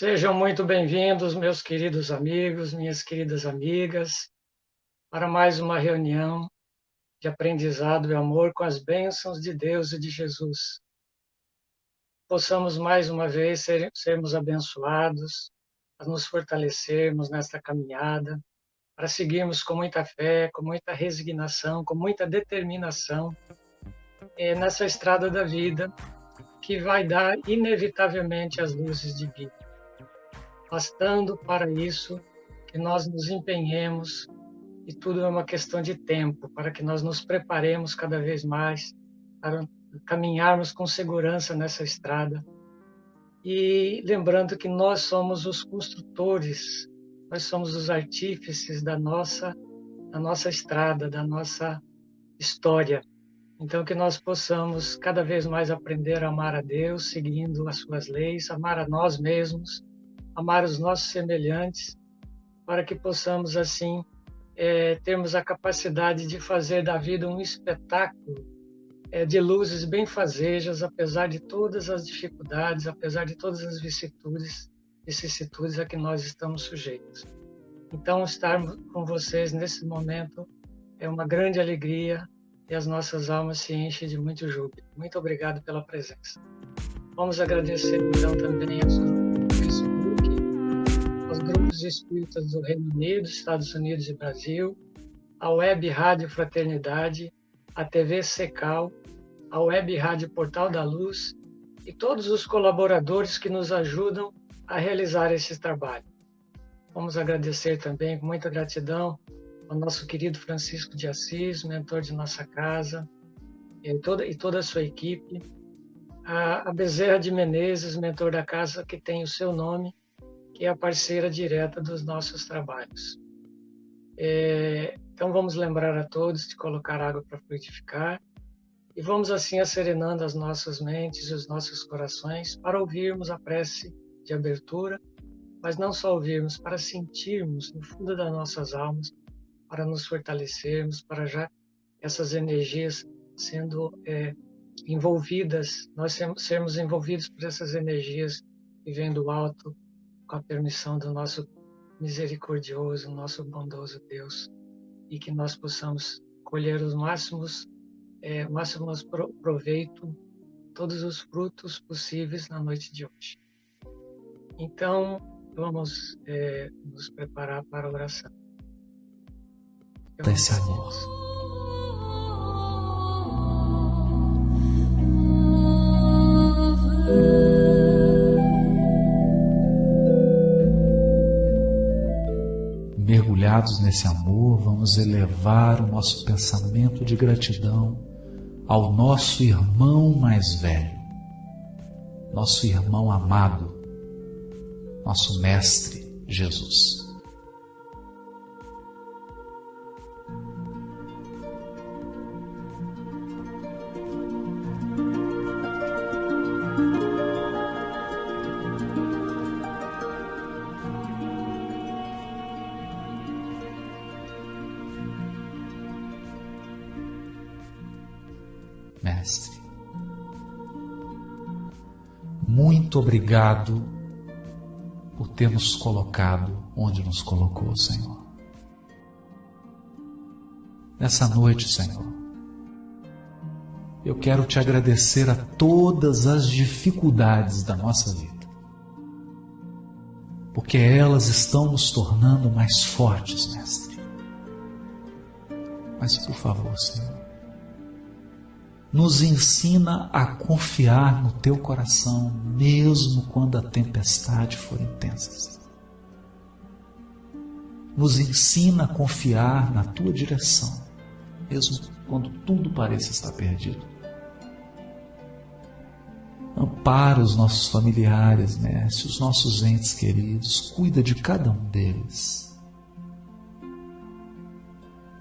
Sejam muito bem-vindos, meus queridos amigos, minhas queridas amigas, para mais uma reunião de aprendizado e amor com as bênçãos de Deus e de Jesus. Possamos mais uma vez sermos abençoados, a nos fortalecermos nesta caminhada, para seguirmos com muita fé, com muita resignação, com muita determinação nessa estrada da vida que vai dar inevitavelmente as luzes divinas. Bastando para isso que nós nos empenhemos, e tudo é uma questão de tempo, para que nós nos preparemos cada vez mais para caminharmos com segurança nessa estrada. E lembrando que nós somos os construtores, nós somos os artífices da nossa estrada, da nossa história. Então, que nós possamos cada vez mais aprender a amar a Deus, seguindo as suas leis, amar a nós mesmos, amar os nossos semelhantes, para que possamos, assim, termos a capacidade de fazer da vida um espetáculo de luzes benfazejas, apesar de todas as dificuldades, apesar de todas as vicissitudes a que nós estamos sujeitos. Então, estar com vocês nesse momento é uma grande alegria e as nossas almas se enchem de muito júbilo. Muito obrigado pela presença. Vamos agradecer, então, também aos grupos espíritas do Reino Unido, Estados Unidos e Brasil, a Web Rádio Fraternidade, a TV Secal, a Web Rádio Portal da Luz e todos os colaboradores que nos ajudam a realizar esse trabalho. Vamos agradecer também, com muita gratidão, ao nosso querido Francisco de Assis, mentor de nossa casa, e toda a sua equipe, a Bezerra de Menezes, mentor da casa, que tem o seu nome, que é a parceira direta dos nossos trabalhos. Então, vamos lembrar a todos de colocar água para fluidificar e vamos, assim, asserenando as nossas mentes e os nossos corações para ouvirmos a prece de abertura, mas não só ouvirmos, para sentirmos no fundo das nossas almas, para nos fortalecermos, para já essas energias sendo envolvidas, nós sermos envolvidos por essas energias que vêm do alto, com a permissão do nosso misericordioso, nosso bondoso Deus, e que nós possamos colher os máximos proveito, todos os frutos possíveis na noite de hoje. Então, vamos nos preparar para a oração. Desse amor. Mergulhados nesse amor, vamos elevar o nosso pensamento de gratidão ao nosso irmão mais velho, nosso irmão amado, nosso Mestre Jesus. Mestre, muito obrigado por ter nos colocado onde nos colocou, Senhor. Nessa noite, Senhor, eu quero te agradecer a todas as dificuldades da nossa vida, porque elas estão nos tornando mais fortes, Mestre. Mas, por favor, Senhor, nos ensina a confiar no Teu coração, mesmo quando a tempestade for intensa. Nos ensina a confiar na Tua direção, mesmo quando tudo pareça estar perdido. Ampara os nossos familiares, Mestre, os nossos entes queridos, cuida de cada um deles.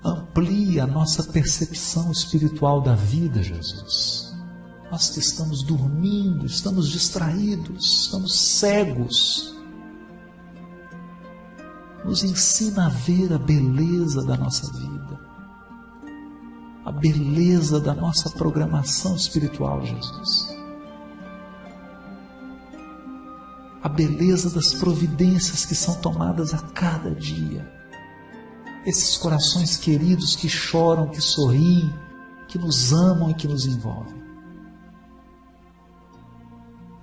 Amplia a nossa percepção espiritual da vida, Jesus. Nós que estamos dormindo, estamos distraídos, estamos cegos. Nos ensina a ver a beleza da nossa vida, a beleza da nossa programação espiritual, Jesus. A beleza das providências que são tomadas a cada dia. Esses corações queridos que choram, que sorriem, que nos amam e que nos envolvem.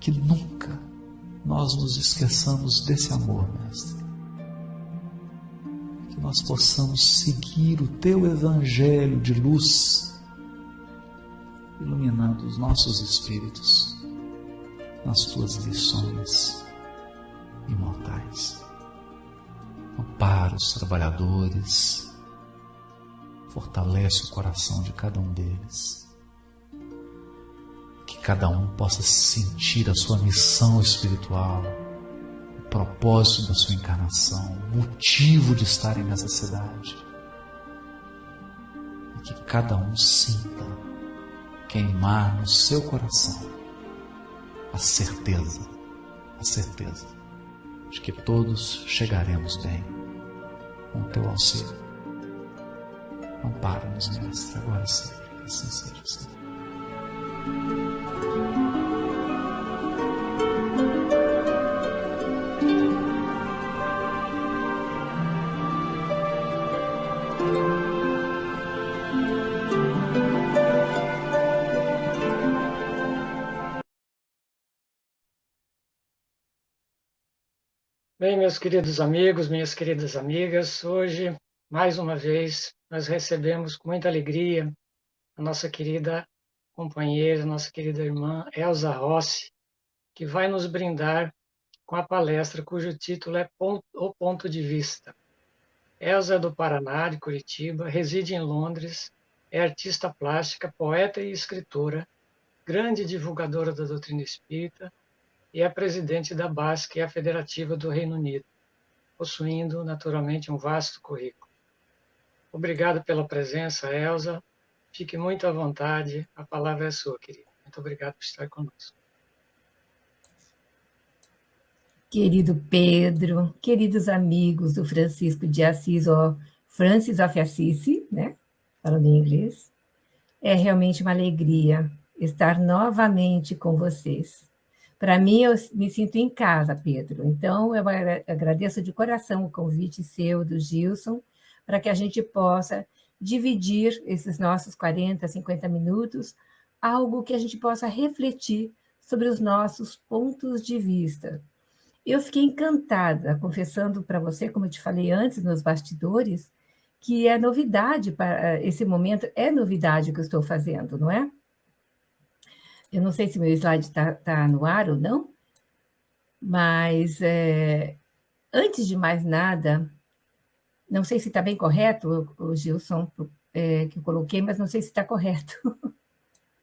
Que nunca nós nos esqueçamos desse amor, Mestre. Que nós possamos seguir o Teu Evangelho de luz, iluminando os nossos espíritos nas Tuas lições imortais. Ampara os trabalhadores, fortalece o coração de cada um deles. Que cada um possa sentir a sua missão espiritual, o propósito da sua encarnação, o motivo de estarem nessa cidade. E que cada um sinta queimar no seu coração a certeza de que todos chegaremos bem com o Teu auxílio. Ampara-nos, Mestre, agora e sempre, que assim seja, Senhor. Bem, meus queridos amigos, minhas queridas amigas, hoje, mais uma vez, nós recebemos com muita alegria a nossa querida companheira, nossa querida irmã Elza Rossi, que vai nos brindar com a palestra cujo título é O Ponto de Vista. Elza é do Paraná, de Curitiba, reside em Londres, é artista plástica, poeta e escritora, grande divulgadora da doutrina espírita, e é presidente da BAS, que é a Federativa do Reino Unido, possuindo, naturalmente, um vasto currículo. Obrigado pela presença, Elza. Fique muito à vontade. A palavra é sua, querida. Muito obrigado por estar conosco. Querido Pedro, queridos amigos do Francisco de Assis, ou Francis of Assisi, né? Falando em inglês, é realmente uma alegria estar novamente com vocês. Para mim, eu me sinto em casa, Pedro. Então, eu agradeço de coração o convite seu, do Gilson, para que a gente possa dividir esses nossos 40, 50 minutos, algo que a gente possa refletir sobre os nossos pontos de vista. Eu fiquei encantada, confessando para você, como eu te falei antes, nos bastidores, que é novidade para esse momento, é novidade o que eu estou fazendo, não é? Eu não sei se meu slide está no ar ou não, mas antes de mais nada, não sei se está bem correto, o Gilson, que eu coloquei, mas não sei se está correto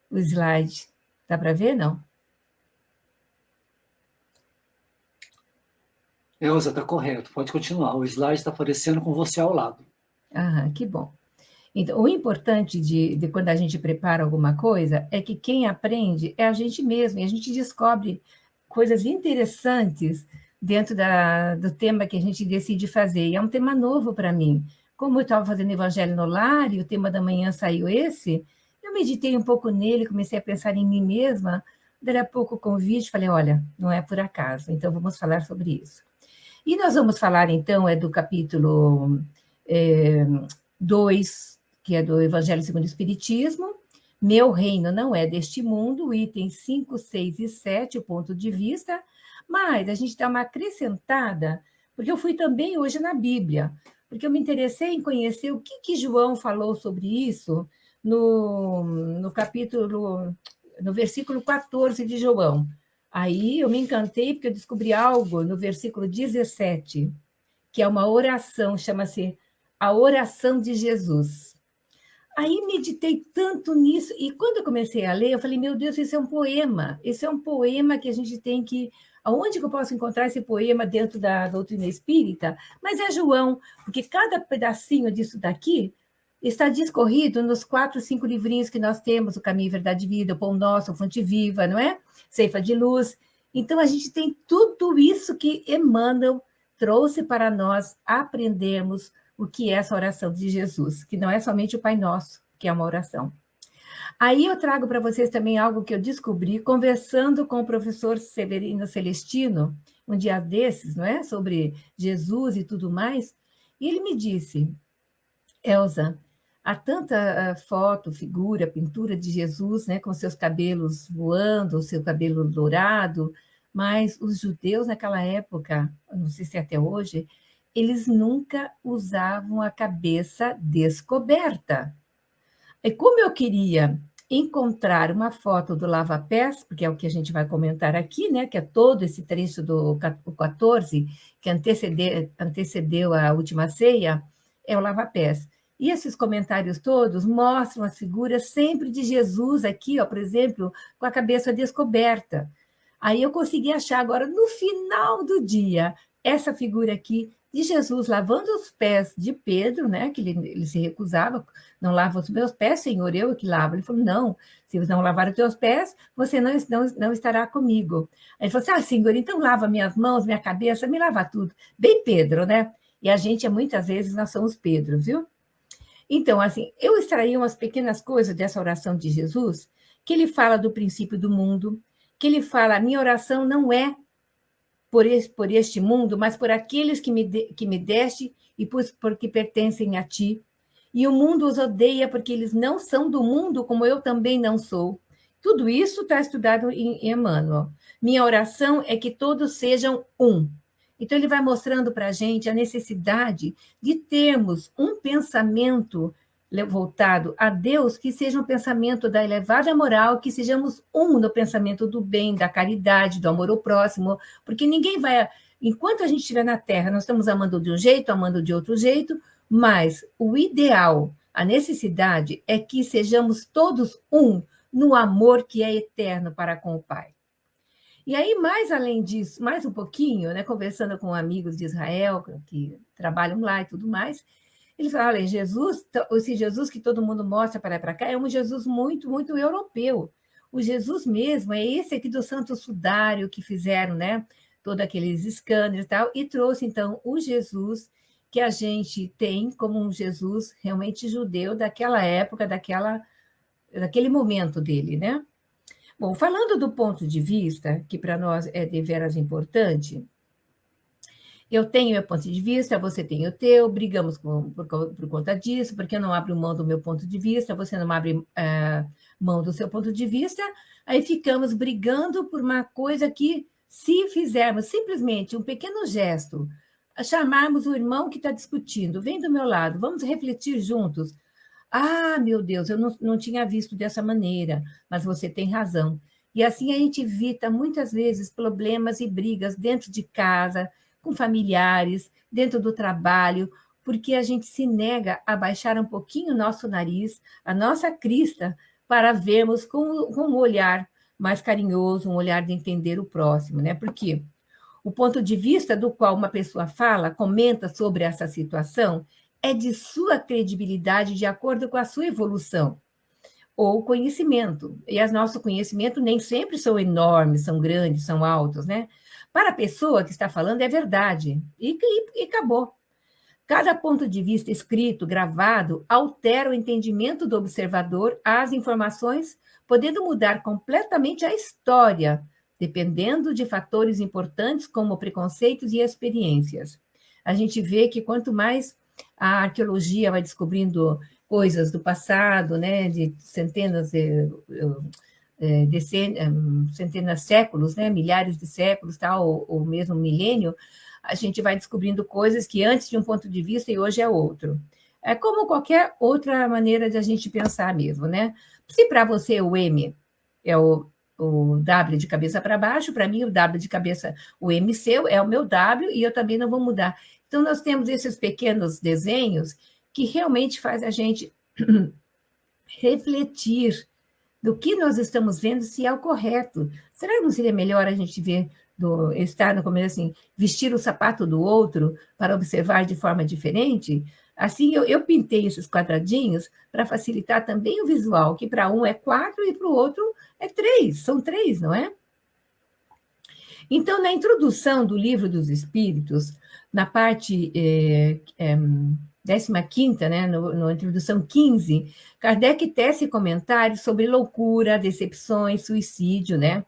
o slide. Dá para ver, não? Elza, está correto, pode continuar. O slide está aparecendo com você ao lado. Ah, que bom. Então, o importante de quando a gente prepara alguma coisa é que quem aprende é a gente mesmo, e a gente descobre coisas interessantes dentro do tema que a gente decide fazer. E é um tema novo para mim. Como eu estava fazendo Evangelho no Lar e o tema da manhã saiu esse, eu meditei um pouco nele, comecei a pensar em mim mesma, daí a pouco o convite, falei, olha, não é por acaso, então vamos falar sobre isso. E nós vamos falar, então, do capítulo 2, que é do Evangelho segundo o Espiritismo, Meu Reino Não É Deste Mundo, itens 5, 6 e 7, o ponto de vista, mas a gente dá uma acrescentada, porque eu fui também hoje na Bíblia, porque eu me interessei em conhecer o que João falou sobre isso no capítulo, no versículo 14 de João. Aí eu me encantei porque eu descobri algo no versículo 17, que é uma oração, chama-se a oração de Jesus. Aí meditei tanto nisso, e quando eu comecei a ler, eu falei, meu Deus, esse é um poema que a gente tem que... Aonde que eu posso encontrar esse poema dentro da doutrina espírita? Mas é João, porque cada pedacinho disso daqui está discorrido nos 4, 5 livrinhos que nós temos, o Caminho, Verdade e Vida, o Pão Nosso, a Fonte Viva, não é? Ceifa de Luz. Então, a gente tem tudo isso que Emmanuel trouxe para nós aprendermos o que é essa oração de Jesus, que não é somente o Pai Nosso, que é uma oração. Aí eu trago para vocês também algo que eu descobri conversando com o professor Severino Celestino, um dia desses, não é? Sobre Jesus e tudo mais, e ele me disse, Elza, há tanta foto, figura, pintura de Jesus, né, com seus cabelos voando, o seu cabelo dourado, mas os judeus naquela época, não sei se até hoje, eles nunca usavam a cabeça descoberta. E como eu queria encontrar uma foto do lava-pés, porque é o que a gente vai comentar aqui, né, que é todo esse trecho do 14, que antecedeu a última ceia, é o lava-pés. E esses comentários todos mostram as figuras sempre de Jesus aqui, ó, por exemplo, com a cabeça descoberta. Aí eu consegui achar agora, no final do dia, essa figura aqui de Jesus lavando os pés de Pedro, né, que ele se recusava, não lava os meus pés, Senhor, eu que lavo. Ele falou, não, se não lavar os teus pés, você não estará comigo. Aí ele falou assim, Senhor, então lava minhas mãos, minha cabeça, me lava tudo. Bem Pedro, né? E a gente, muitas vezes, nós somos Pedro, viu? Então, assim, eu extraí umas pequenas coisas dessa oração de Jesus, que ele fala do princípio do mundo, que ele fala, minha oração não é por este mundo, mas por aqueles que me deste e porque pertencem a ti. E o mundo os odeia porque eles não são do mundo, como eu também não sou. Tudo isso está estudado em Emmanuel. Minha oração é que todos sejam um. Então, ele vai mostrando para a gente a necessidade de termos um pensamento voltado a Deus, que seja um pensamento da elevada moral, que sejamos um no pensamento do bem, da caridade, do amor ao próximo, porque ninguém vai... Enquanto a gente estiver na Terra, nós estamos amando de um jeito, amando de outro jeito, mas o ideal, a necessidade é que sejamos todos um no amor que é eterno para com o Pai. E aí, mais além disso, mais um pouquinho, né, conversando com amigos de Israel, que trabalham lá e tudo mais, ele fala, olha, esse Jesus que todo mundo mostra para lá e para cá é um Jesus muito, muito europeu. O Jesus mesmo é esse aqui do Santo Sudário que fizeram, né, todos aqueles scanners e tal, e trouxe, então, o Jesus que a gente tem como um Jesus realmente judeu daquela época, daquele momento dele, né? Bom, falando do ponto de vista, que para nós é deveras importante, eu tenho meu ponto de vista, você tem o teu, brigamos por conta disso, porque eu não abro mão do meu ponto de vista, você não abre mão do seu ponto de vista, aí ficamos brigando por uma coisa que, se fizermos simplesmente um pequeno gesto, chamarmos o irmão que está discutindo, vem do meu lado, vamos refletir juntos. Ah, meu Deus, eu não tinha visto dessa maneira, mas você tem razão. E assim a gente evita, muitas vezes, problemas e brigas dentro de casa, com familiares, dentro do trabalho, porque a gente se nega a baixar um pouquinho o nosso nariz, a nossa crista, para vermos com um olhar mais carinhoso, um olhar de entender o próximo, né? Porque o ponto de vista do qual uma pessoa fala, comenta sobre essa situação, é de sua credibilidade de acordo com a sua evolução ou conhecimento. E o nosso conhecimento nem sempre são enormes, são grandes, são altos, né? Para a pessoa que está falando é verdade, e acabou. Cada ponto de vista escrito, gravado, altera o entendimento do observador às informações, podendo mudar completamente a história, dependendo de fatores importantes como preconceitos e experiências. A gente vê que quanto mais a arqueologia vai descobrindo coisas do passado, né, de centenas de séculos, né, milhares de séculos, tal, ou mesmo milênio, a gente vai descobrindo coisas que antes de um ponto de vista e hoje é outro. É como qualquer outra maneira de a gente pensar mesmo, né? Se para você o M é o W de cabeça para baixo, para mim o W de cabeça, o M seu é o meu W e eu também não vou mudar. Então, nós temos esses pequenos desenhos que realmente faz a gente refletir do que nós estamos vendo, se é o correto. Será que não seria melhor a gente ver, estar no começo assim, vestir o sapato do outro para observar de forma diferente? Assim, eu pintei esses quadradinhos para facilitar também o visual, que para um é 4 e para o outro é 3. São 3, não é? Então, na introdução do Livro dos Espíritos, na parte 15ª, né, na introdução 15, Kardec tece comentários sobre loucura, decepções, suicídio, né?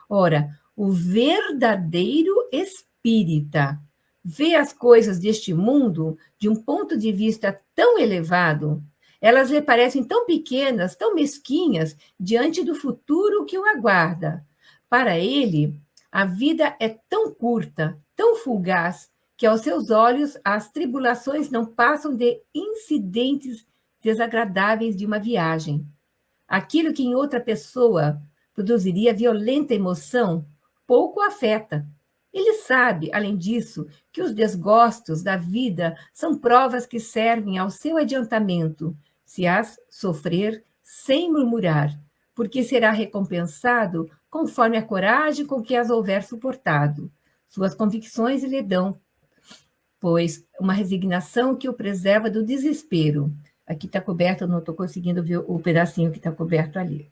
Ora, o verdadeiro espírito espírita vê as coisas deste mundo de um ponto de vista tão elevado, elas lhe parecem tão pequenas, tão mesquinhas, diante do futuro que o aguarda. Para ele, a vida é tão curta, tão fugaz, que aos seus olhos as tribulações não passam de incidentes desagradáveis de uma viagem. Aquilo que em outra pessoa produziria violenta emoção, pouco o afeta. Ele sabe, além disso, que os desgostos da vida são provas que servem ao seu adiantamento, se as sofrer sem murmurar, porque será recompensado conforme a coragem com que as houver suportado. Suas convicções lhe dão, pois, uma resignação que o preserva do desespero. Aqui está coberto, eu não estou conseguindo ver o pedacinho que está coberto ali.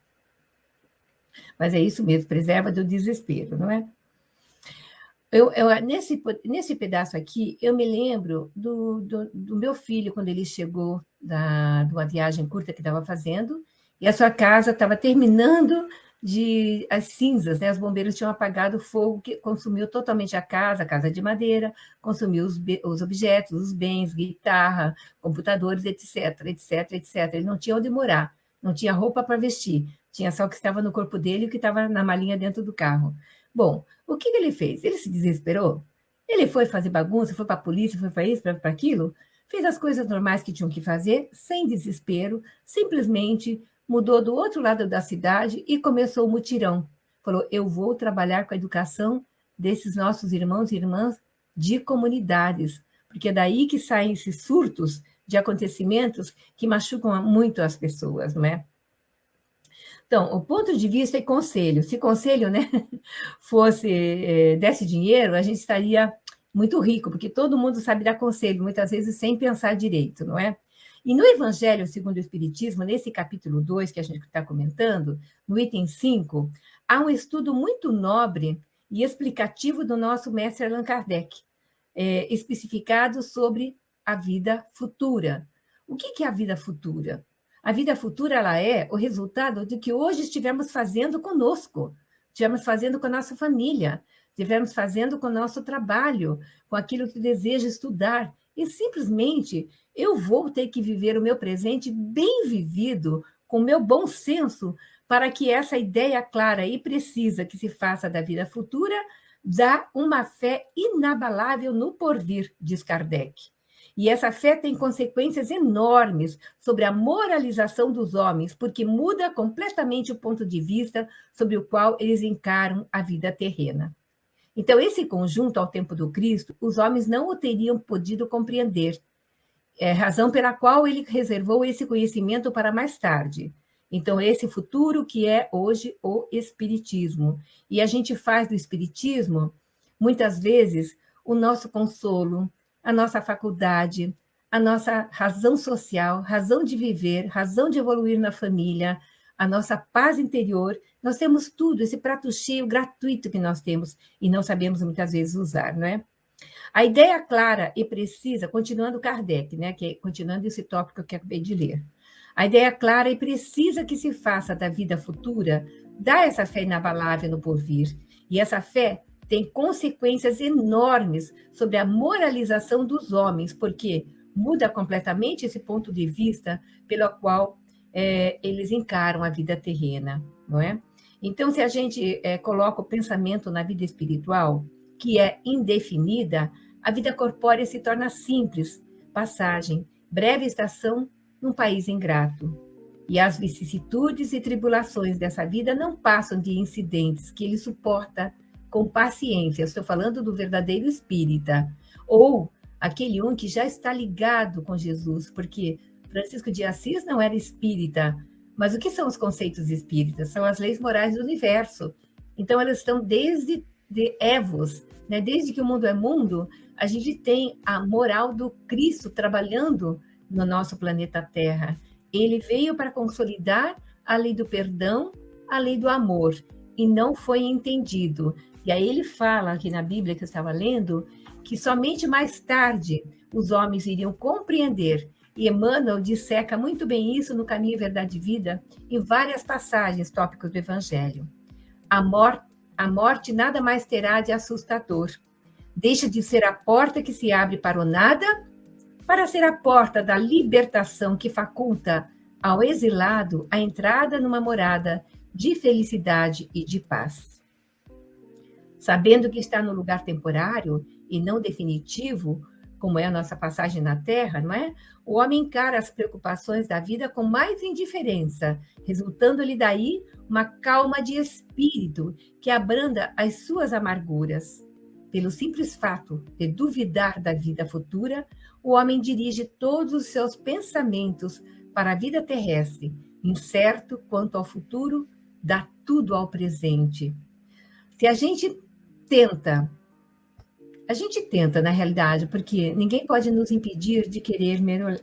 Mas é isso mesmo, preserva do desespero, não é? Nesse pedaço aqui, eu me lembro do meu filho, quando ele chegou de uma viagem curta que estava fazendo, e a sua casa estava terminando as cinzas, né? Os bombeiros tinham apagado o fogo que consumiu totalmente a casa de madeira, consumiu os objetos, os bens, guitarra, computadores, etc, etc, etc. Ele não tinha onde morar, não tinha roupa para vestir, tinha só o que estava no corpo dele e o que estava na malinha dentro do carro. Bom, o que ele fez? Ele se desesperou? Ele foi fazer bagunça, foi para a polícia, foi para isso, para aquilo? Fez as coisas normais que tinham que fazer, sem desespero, simplesmente mudou do outro lado da cidade e começou o mutirão. Falou, eu vou trabalhar com a educação desses nossos irmãos e irmãs de comunidades, porque é daí que saem esses surtos de acontecimentos que machucam muito as pessoas, não é? Então, o ponto de vista é conselho. Se conselho, né, desse dinheiro, a gente estaria muito rico, porque todo mundo sabe dar conselho, muitas vezes sem pensar direito, não é? E no Evangelho segundo o Espiritismo, nesse capítulo 2 que a gente está comentando, no item 5, há um estudo muito nobre e explicativo do nosso mestre Allan Kardec, especificado sobre a vida futura. O que é a vida futura? A vida futura ela é o resultado do que hoje estivemos fazendo conosco, estivemos fazendo com a nossa família, estivemos fazendo com o nosso trabalho, com aquilo que deseja estudar. E simplesmente eu vou ter que viver o meu presente bem vivido, com o meu bom senso, para que essa ideia clara e precisa que se faça da vida futura dá uma fé inabalável no porvir, diz Kardec. E essa fé tem consequências enormes sobre a moralização dos homens, porque muda completamente o ponto de vista sobre o qual eles encaram a vida terrena. Então, esse conjunto, ao tempo do Cristo, os homens não o teriam podido compreender, razão pela qual ele reservou esse conhecimento para mais tarde. Então, esse futuro que é hoje o Espiritismo. E a gente faz do Espiritismo, muitas vezes, o nosso consolo, a nossa faculdade, a nossa razão social, razão de viver, razão de evoluir na família, a nossa paz interior. Nós temos tudo, esse prato cheio gratuito que nós temos e não sabemos muitas vezes usar, não é? A ideia clara e precisa, continuando Kardec, né, continuando esse tópico que eu acabei de ler, a ideia clara e precisa que se faça da vida futura dá essa fé inabalável no porvir, e essa fé tem consequências enormes sobre a moralização dos homens, porque muda completamente esse ponto de vista pelo qual eles encaram a vida terrena, não é? Então, se a gente coloca o pensamento na vida espiritual, que é indefinida, a vida corpórea se torna simples, passagem, breve estação num país ingrato. E as vicissitudes e tribulações dessa vida não passam de incidentes que ele suporta com paciência. Eu estou falando do verdadeiro espírita, ou aquele que já está ligado com Jesus, porque Francisco de Assis não era espírita, mas o que são os conceitos espíritas? São as leis morais do universo. Então, elas estão desde Evos, né? Desde que o mundo é mundo, a gente tem a moral do Cristo trabalhando no nosso planeta Terra. Ele veio para consolidar a lei do perdão, a lei do amor, e não foi entendido. E aí ele fala aqui na Bíblia que eu estava lendo, que somente mais tarde os homens iriam compreender. E Emmanuel disseca muito bem isso no Caminho, Verdade e Vida, em várias passagens, tópicos do Evangelho. A morte nada mais terá de assustador. Deixa de ser a porta que se abre para o nada, para ser a porta da libertação que faculta ao exilado a entrada numa morada de felicidade e de paz. Sabendo que está no lugar temporário e não definitivo, como é a nossa passagem na Terra, não é? O homem encara as preocupações da vida com mais indiferença, resultando-lhe daí uma calma de espírito que abranda as suas amarguras. Pelo simples fato de duvidar da vida futura, o homem dirige todos os seus pensamentos para a vida terrestre, incerto quanto ao futuro, dá tudo ao presente. Se a gente tenta, na realidade, porque ninguém pode nos impedir de querer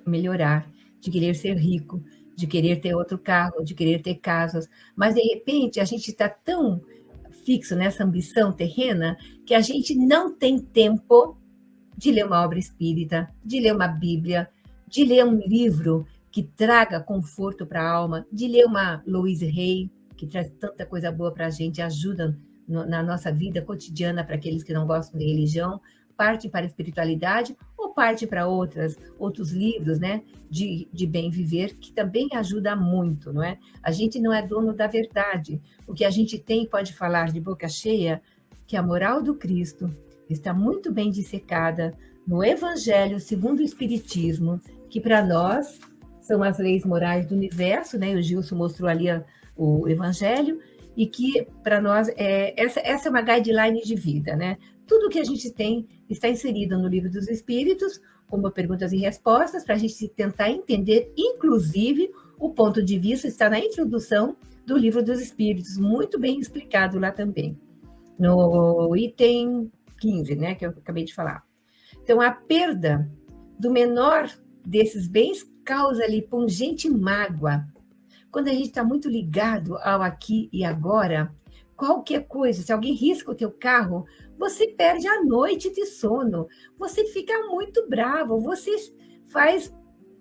melhorar, de querer ser rico, de querer ter outro carro, de querer ter casas, mas de repente a gente está tão fixo nessa ambição terrena que a gente não tem tempo de ler uma obra espírita, de ler uma Bíblia, de ler um livro que traga conforto para a alma, de ler uma Louise Hay, que traz tanta coisa boa para a gente, ajuda na nossa vida cotidiana para aqueles que não gostam de religião, parte para a espiritualidade ou parte para outros livros, né, de bem viver, que também ajuda muito, não é? A gente não é dono da verdade. O que a gente tem pode falar de boca cheia que a moral do Cristo está muito bem dissecada no Evangelho segundo o Espiritismo, que para nós são as leis morais do universo, né? O Gilson mostrou ali o Evangelho, e que para nós essa é uma guideline de vida, né? Tudo que a gente tem está inserido no Livro dos Espíritos, como perguntas e respostas, para a gente tentar entender, inclusive, o ponto de vista está na introdução do Livro dos Espíritos, muito bem explicado lá também, no item 15, né, que eu acabei de falar. Então, a perda do menor desses bens causa-lhe pungente mágoa. Quando a gente está muito ligado ao aqui e agora, qualquer coisa, se alguém risca o teu carro, você perde a noite de sono, você fica muito bravo, você faz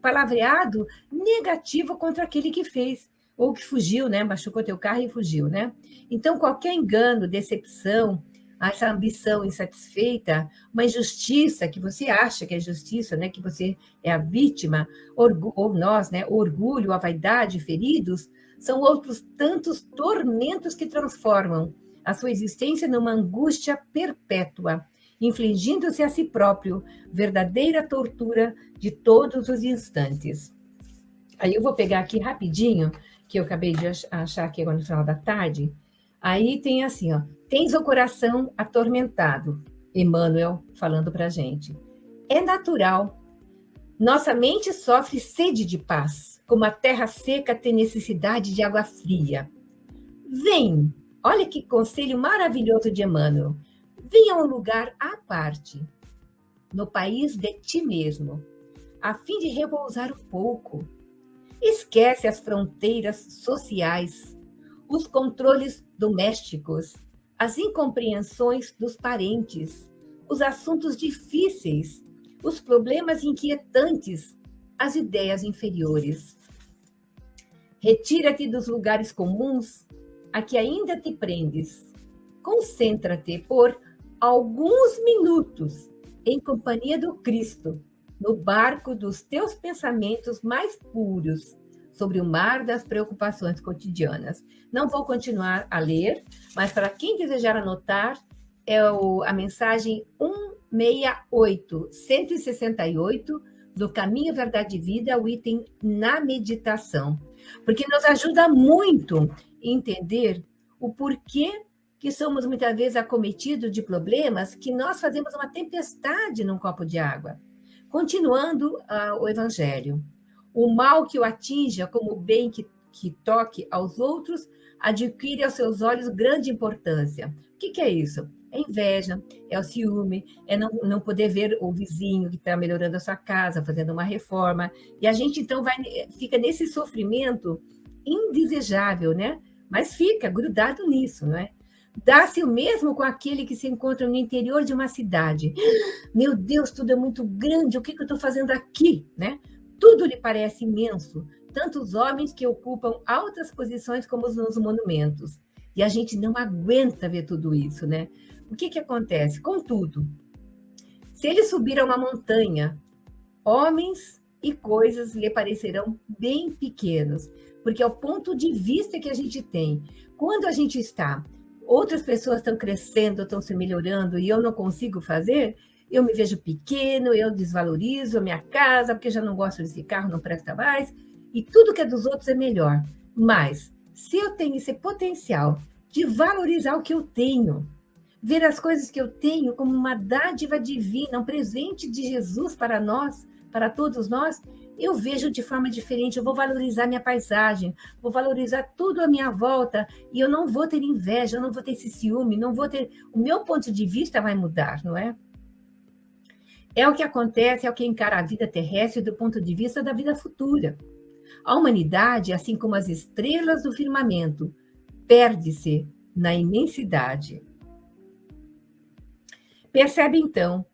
palavreado negativo contra aquele que fez, ou que fugiu, né? Machucou teu carro e fugiu, né? Então, qualquer engano, decepção, essa ambição insatisfeita, uma injustiça que você acha que é justiça, né? Que você é a vítima, ou nós, né? O orgulho, a vaidade, feridos, são outros tantos tormentos que transformam a sua existência numa angústia perpétua, infligindo-se a si próprio verdadeira tortura de todos os instantes. Aí eu vou pegar aqui rapidinho, que eu acabei de achar aqui agora no final da tarde. Aí tem assim, ó, tens o coração atormentado, Emmanuel falando para a gente. É natural. Nossa mente sofre sede de paz, como a terra seca tem necessidade de água fria. Vem, olha que conselho maravilhoso de Emmanuel. Venha a um lugar à parte, no país de ti mesmo, a fim de repousar um pouco. Esquece as fronteiras sociais, os controles domésticos, as incompreensões dos parentes, os assuntos difíceis, os problemas inquietantes, as ideias inferiores. Retira-te dos lugares comuns a que ainda te prendes. Concentra-te por alguns minutos em companhia do Cristo, no barco dos teus pensamentos mais puros, sobre o mar das preocupações cotidianas. Não vou continuar a ler, mas para quem desejar anotar, é a mensagem 168, 168, do Caminho, Verdade e Vida, o item na meditação. Porque nos ajuda muito a entender o porquê que somos muitas vezes acometidos de problemas que nós fazemos uma tempestade num copo de água. Continuando o Evangelho. O mal que o atinja como o bem que toque aos outros adquire aos seus olhos grande importância. O que é isso? É inveja, é o ciúme, é não poder ver o vizinho que está melhorando a sua casa, fazendo uma reforma. E a gente, então, fica nesse sofrimento indesejável, né? Mas fica grudado nisso, não é? Dá-se o mesmo com aquele que se encontra no interior de uma cidade. Meu Deus, tudo é muito grande, o que eu estou fazendo aqui, né? Tudo lhe parece imenso, tanto os homens que ocupam altas posições como nos monumentos. E a gente não aguenta ver tudo isso, né? O que acontece? Contudo, Se ele subir a uma montanha, homens e coisas lhe parecerão bem pequenos, porque é o ponto de vista que a gente tem. Quando a gente está, outras pessoas estão crescendo, estão se melhorando e eu não consigo fazer, eu me vejo pequeno, eu desvalorizo a minha casa, porque já não gosto desse carro, não presta mais, e tudo que é dos outros é melhor. Mas, se eu tenho esse potencial de valorizar o que eu tenho, ver as coisas que eu tenho como uma dádiva divina, um presente de Jesus para nós, para todos nós, eu vejo de forma diferente, eu vou valorizar minha paisagem, vou valorizar tudo à minha volta, e eu não vou ter inveja, eu não vou ter esse ciúme, não vou ter... O meu ponto de vista vai mudar, não é? É o que acontece, é o que encara a vida terrestre do ponto de vista da vida futura. A humanidade, assim como as estrelas do firmamento, perde-se na imensidade. Percebe, então,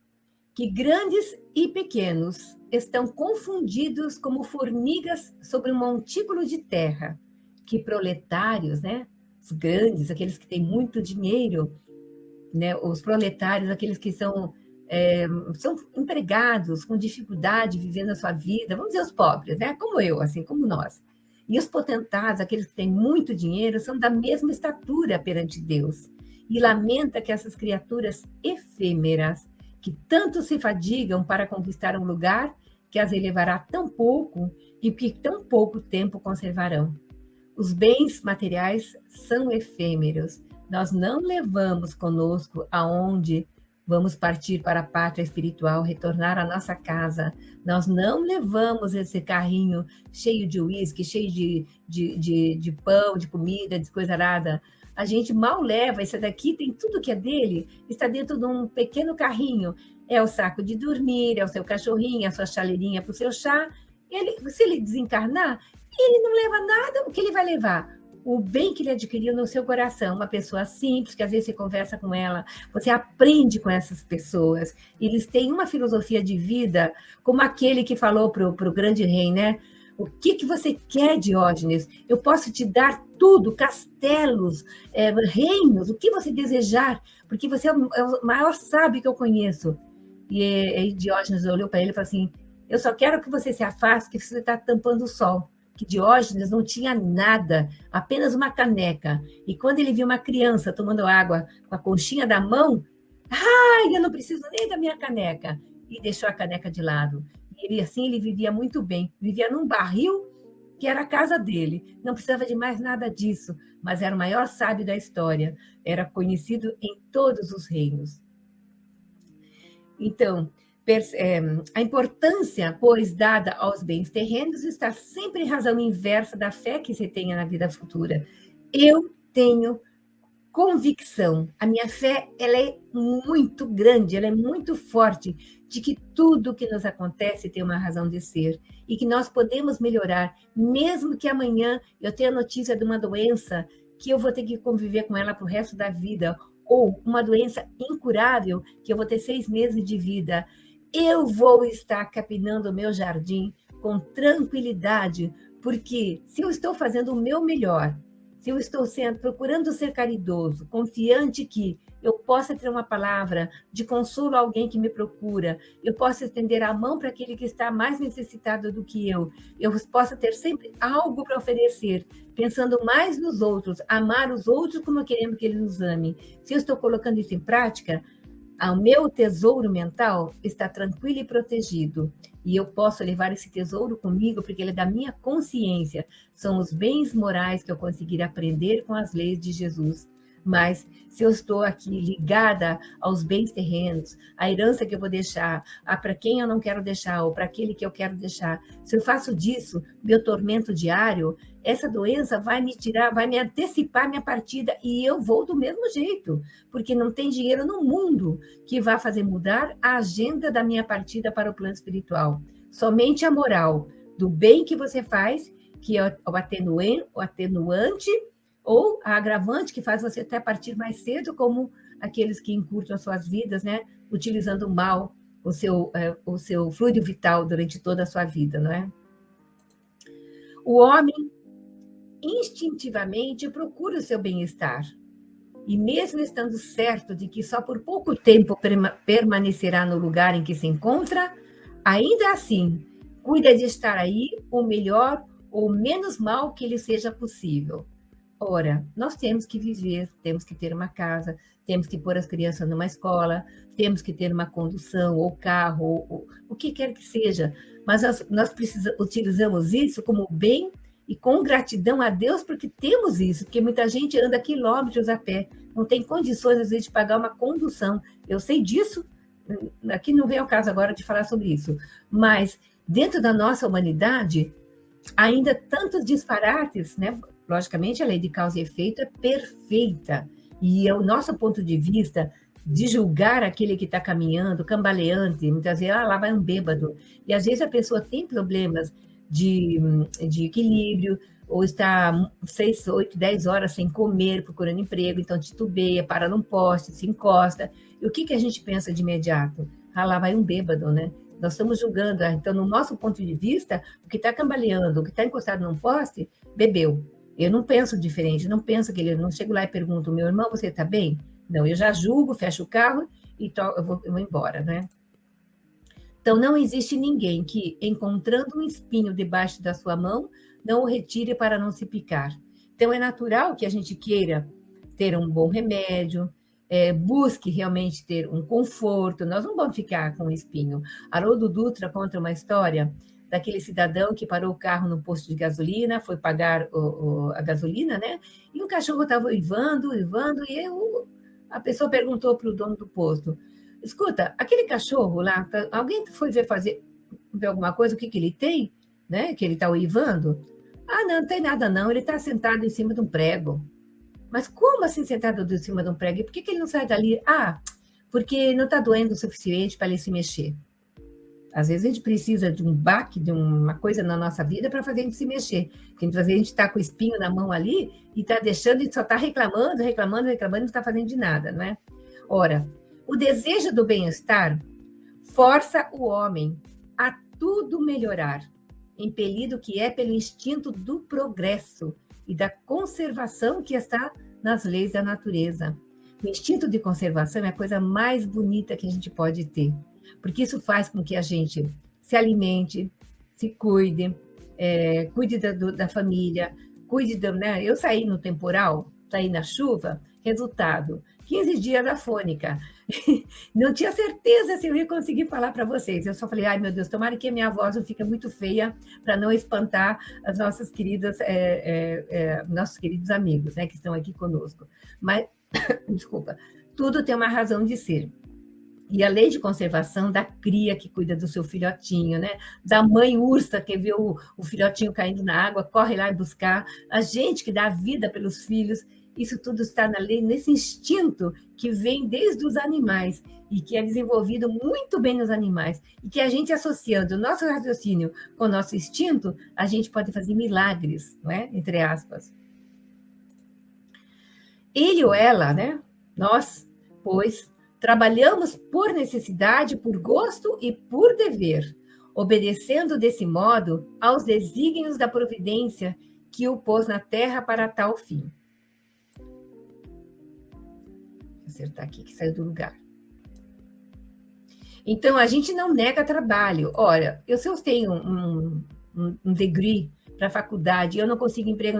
que grandes e pequenos estão confundidos como formigas sobre um montículo de terra, que proletários, né, os grandes, aqueles que têm muito dinheiro, né, os proletários, aqueles que são empregados com dificuldade vivendo a sua vida, vamos dizer os pobres, né, como eu, assim como nós. E os potentados, aqueles que têm muito dinheiro, são da mesma estatura perante Deus. E lamenta que essas criaturas efêmeras, que tanto se fadigam para conquistar um lugar que as elevará tão pouco e que tão pouco tempo conservarão. Os bens materiais são efêmeros. Nós não levamos conosco aonde vamos partir para a pátria espiritual, retornar à nossa casa. Nós não levamos esse carrinho cheio de uísque, cheio de pão, de comida, de coisa arada. A gente mal leva, esse daqui tem tudo que é dele, está dentro de um pequeno carrinho. É o saco de dormir, é o seu cachorrinho, a sua chaleirinha para o seu chá. Se ele desencarnar, ele não leva nada. O que ele vai levar? O bem que ele adquiriu no seu coração. Uma pessoa simples, que às vezes você conversa com ela, você aprende com essas pessoas. Eles têm uma filosofia de vida, como aquele que falou para o grande rei, né? O que você quer, Diógenes? Eu posso te dar tudo, castelos, reinos, o que você desejar, porque você é o maior sábio que eu conheço. E Diógenes olhou para ele e falou assim, eu só quero que você se afaste, que você está tampando o sol. Que Diógenes não tinha nada, apenas uma caneca. E quando ele viu uma criança tomando água com a conchinha da mão, ai, eu não preciso nem da minha caneca. E deixou a caneca de lado. E assim ele vivia muito bem. Vivia num barril que era a casa dele. Não precisava de mais nada disso, mas era o maior sábio da história. Era conhecido em todos os reinos. Então, a importância, pois, dada aos bens terrenos está sempre em razão inversa da fé que se tenha na vida futura. Eu tenho convicção, a minha fé ela é muito grande, ela é muito forte, de que tudo que nos acontece tem uma razão de ser e que nós podemos melhorar, mesmo que amanhã eu tenha notícia de uma doença que eu vou ter que conviver com ela para o resto da vida, ou uma doença incurável que eu vou ter 6 meses de vida. Eu vou estar capinando o meu jardim com tranquilidade, porque se eu estou fazendo o meu melhor, se eu estou procurando ser caridoso, confiante que eu possa ter uma palavra de consolo a alguém que me procura, eu possa estender a mão para aquele que está mais necessitado do que eu possa ter sempre algo para oferecer, pensando mais nos outros, amar os outros como queremos que eles nos amem. Se eu estou colocando isso em prática, o meu tesouro mental está tranquilo e protegido. E eu posso levar esse tesouro comigo, porque ele é da minha consciência. São os bens morais que eu conseguir aprender com as leis de Jesus. Mas se eu estou aqui ligada aos bens terrenos, à herança que eu vou deixar, para quem eu não quero deixar, ou para aquele que eu quero deixar, se eu faço disso meu tormento diário, essa doença vai me tirar, vai me antecipar minha partida e eu vou do mesmo jeito, porque não tem dinheiro no mundo que vá fazer mudar a agenda da minha partida para o plano espiritual. Somente a moral do bem que você faz, que é o atenuante, ou a agravante que faz você até partir mais cedo, como aqueles que encurtam as suas vidas, né? Utilizando mal o seu fluido vital durante toda a sua vida, não é? O homem instintivamente procura o seu bem-estar. E mesmo estando certo de que só por pouco tempo permanecerá no lugar em que se encontra, ainda assim, cuida de estar aí o melhor ou menos mal que lhe seja possível. Ora, nós temos que viver, temos que ter uma casa, temos que pôr as crianças numa escola, temos que ter uma condução, ou carro, ou o que quer que seja, mas nós utilizamos isso como bem e com gratidão a Deus porque temos isso, porque muita gente anda quilômetros a pé, não tem condições, às vezes, de pagar uma condução. Eu sei disso, aqui não vem ao caso agora de falar sobre isso, mas dentro da nossa humanidade, ainda tantos disparates, né? Logicamente, a lei de causa e efeito é perfeita, e o nosso ponto de vista de julgar aquele que está caminhando, cambaleante, muitas vezes, lá vai um bêbado, e às vezes a pessoa tem problemas de equilíbrio, ou está 6, 8, 10 horas sem comer, procurando emprego, então titubeia, para num poste, se encosta, e o que a gente pensa de imediato? Lá vai um bêbado, né? Nós estamos julgando, então, no nosso ponto de vista, o que está cambaleando, o que está encostado num poste, bebeu. Eu não penso diferente, não penso que ele, não chego lá e pergunto, meu irmão, você está bem? Não, eu já julgo, fecho o carro e eu vou embora, né? Então, não existe ninguém que, encontrando um espinho debaixo da sua mão, não o retire para não se picar. Então, é natural que a gente queira ter um bom remédio, busque realmente ter um conforto, nós não vamos ficar com um espinho. Haroldo Dutra conta uma história daquele cidadão que parou o carro no posto de gasolina, foi pagar a gasolina, né? E o cachorro estava uivando, e a pessoa perguntou para o dono do posto, escuta, aquele cachorro lá, alguém foi ver alguma coisa, o que ele tem, né? Que ele está uivando? Ah, não tem nada não, ele está sentado em cima de um prego. Mas como assim sentado em cima de um prego? E por que ele não sai dali? Ah, porque não está doendo o suficiente para ele se mexer. Às vezes a gente precisa de um baque, de uma coisa na nossa vida para fazer a gente se mexer. Porque às vezes a gente está com o espinho na mão ali e está deixando, e só está reclamando, e não está fazendo de nada, não é? Ora, o desejo do bem-estar força o homem a tudo melhorar, impelido que é pelo instinto do progresso e da conservação que está nas leis da natureza. O instinto de conservação é a coisa mais bonita que a gente pode ter, porque isso faz com que a gente se alimente, se cuide, cuide da família, cuide né? Eu saí no temporal, saí na chuva, resultado, 15 dias afônica. Não tinha certeza se eu ia conseguir falar para vocês. Eu só falei, ai meu Deus, tomara que a minha voz não fique muito feia para não espantar as nossas queridas, nossos queridos amigos, né, que estão aqui conosco. Mas, desculpa, tudo tem uma razão de ser. E a lei de conservação da cria que cuida do seu filhotinho, né? Da mãe ursa que vê o filhotinho caindo na água, corre lá e buscar, a gente que dá a vida pelos filhos, isso tudo está na lei, nesse instinto que vem desde os animais e que é desenvolvido muito bem nos animais e que a gente associando o nosso raciocínio com o nosso instinto, a gente pode fazer milagres, não é? Entre aspas. Ele ou ela, né? Nós, pois, trabalhamos por necessidade, por gosto e por dever, obedecendo desse modo aos desígnios da providência que o pôs na terra para tal fim. Vou acertar aqui que saiu do lugar. Então, a gente não nega trabalho. Ora, se eu tenho um degree para a faculdade, eu não consigo emprego,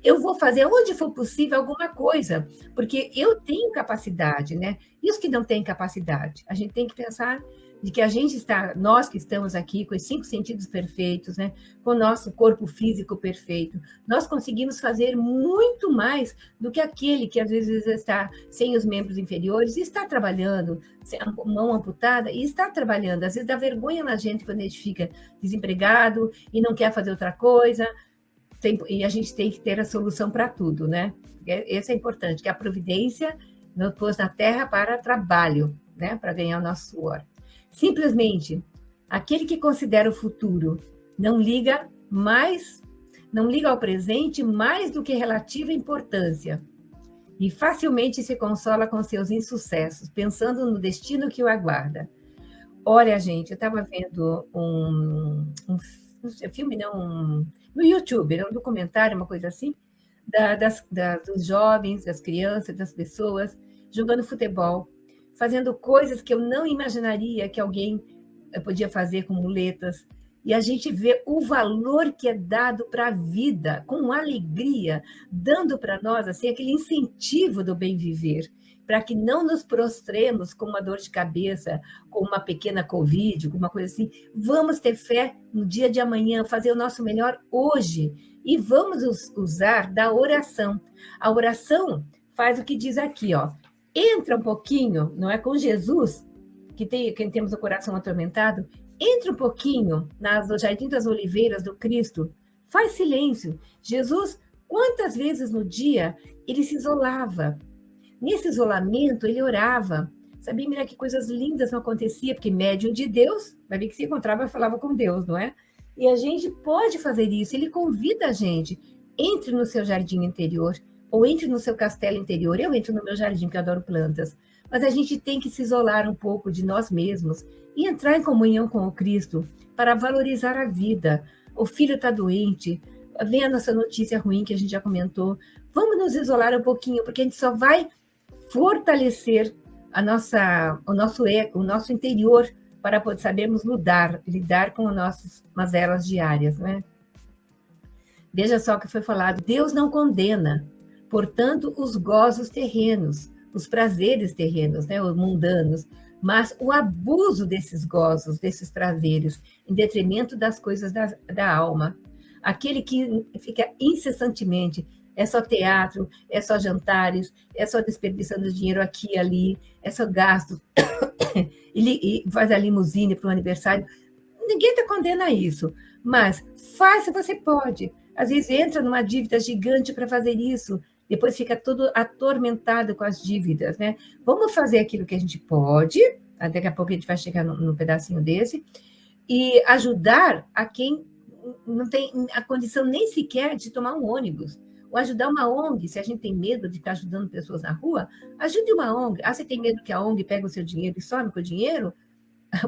eu vou fazer onde for possível alguma coisa, porque eu tenho capacidade, né? E os que não têm capacidade? A gente tem que pensar de que a gente está, nós que estamos aqui com os 5 sentidos perfeitos, né? Com o nosso corpo físico perfeito, nós conseguimos fazer muito mais do que aquele que às vezes está sem os membros inferiores e está trabalhando, sem a mão amputada e está trabalhando. Às vezes dá vergonha na gente quando a gente fica desempregado e não quer fazer outra coisa, e a gente tem que ter a solução para tudo, né? Esse é importante, que a providência nos pôs na terra para trabalho, né? Para ganhar o nosso suor. Simplesmente, aquele que considera o futuro não liga ao presente mais do que relativa importância e facilmente se consola com seus insucessos, pensando no destino que o aguarda. Olha, gente, eu estava vendo um filme, não, no YouTube, um documentário, uma coisa assim, dos jovens, das crianças, das pessoas, jogando futebol, fazendo coisas que eu não imaginaria que alguém podia fazer com muletas. E a gente vê o valor que é dado para a vida, com alegria, dando para nós assim, aquele incentivo do bem viver, para que não nos prostremos com uma dor de cabeça, com uma pequena Covid, com uma coisa assim. Vamos ter fé no dia de amanhã, fazer o nosso melhor hoje. E vamos usar da oração. A oração faz o que diz aqui, ó. Entra um pouquinho, não é com Jesus, quem temos o coração atormentado, entra um pouquinho no Jardim das Oliveiras do Cristo, faz silêncio. Jesus, quantas vezes no dia ele se isolava? Nesse isolamento, ele orava. Sabia, Mira, que coisas lindas não aconteciam, porque médium de Deus, vai ver que se encontrava e falava com Deus, não é? E a gente pode fazer isso, ele convida a gente. Entre no seu jardim interior, ou entre no seu castelo interior. Eu entro no meu jardim, porque eu adoro plantas. Mas a gente tem que se isolar um pouco de nós mesmos e entrar em comunhão com o Cristo para valorizar a vida. O filho está doente, vem a nossa notícia ruim que a gente já comentou. Vamos nos isolar um pouquinho, porque a gente só vai fortalecer o nosso interior para poder sabermos lidar com as nossas mazelas diárias, né? Veja só o que foi falado. Deus não condena, portanto, os gozos terrenos, os prazeres terrenos, né, os mundanos, mas o abuso desses gozos, desses prazeres, em detrimento das coisas da alma. Aquele que fica incessantemente, é só teatro, é só jantares, é só desperdiçando dinheiro aqui e ali, é só gasto, e faz a limusine para o aniversário. Ninguém te condena a isso, mas faz se você pode. Às vezes entra numa dívida gigante para fazer isso, depois fica todo atormentado com as dívidas, né? Vamos fazer aquilo que a gente pode, daqui a pouco a gente vai chegar num pedacinho desse, e ajudar a quem não tem a condição nem sequer de tomar um ônibus, ou ajudar uma ONG. Se a gente tem medo de ficar ajudando pessoas na rua, ajude uma ONG. Você tem medo que a ONG pegue o seu dinheiro e some com o dinheiro?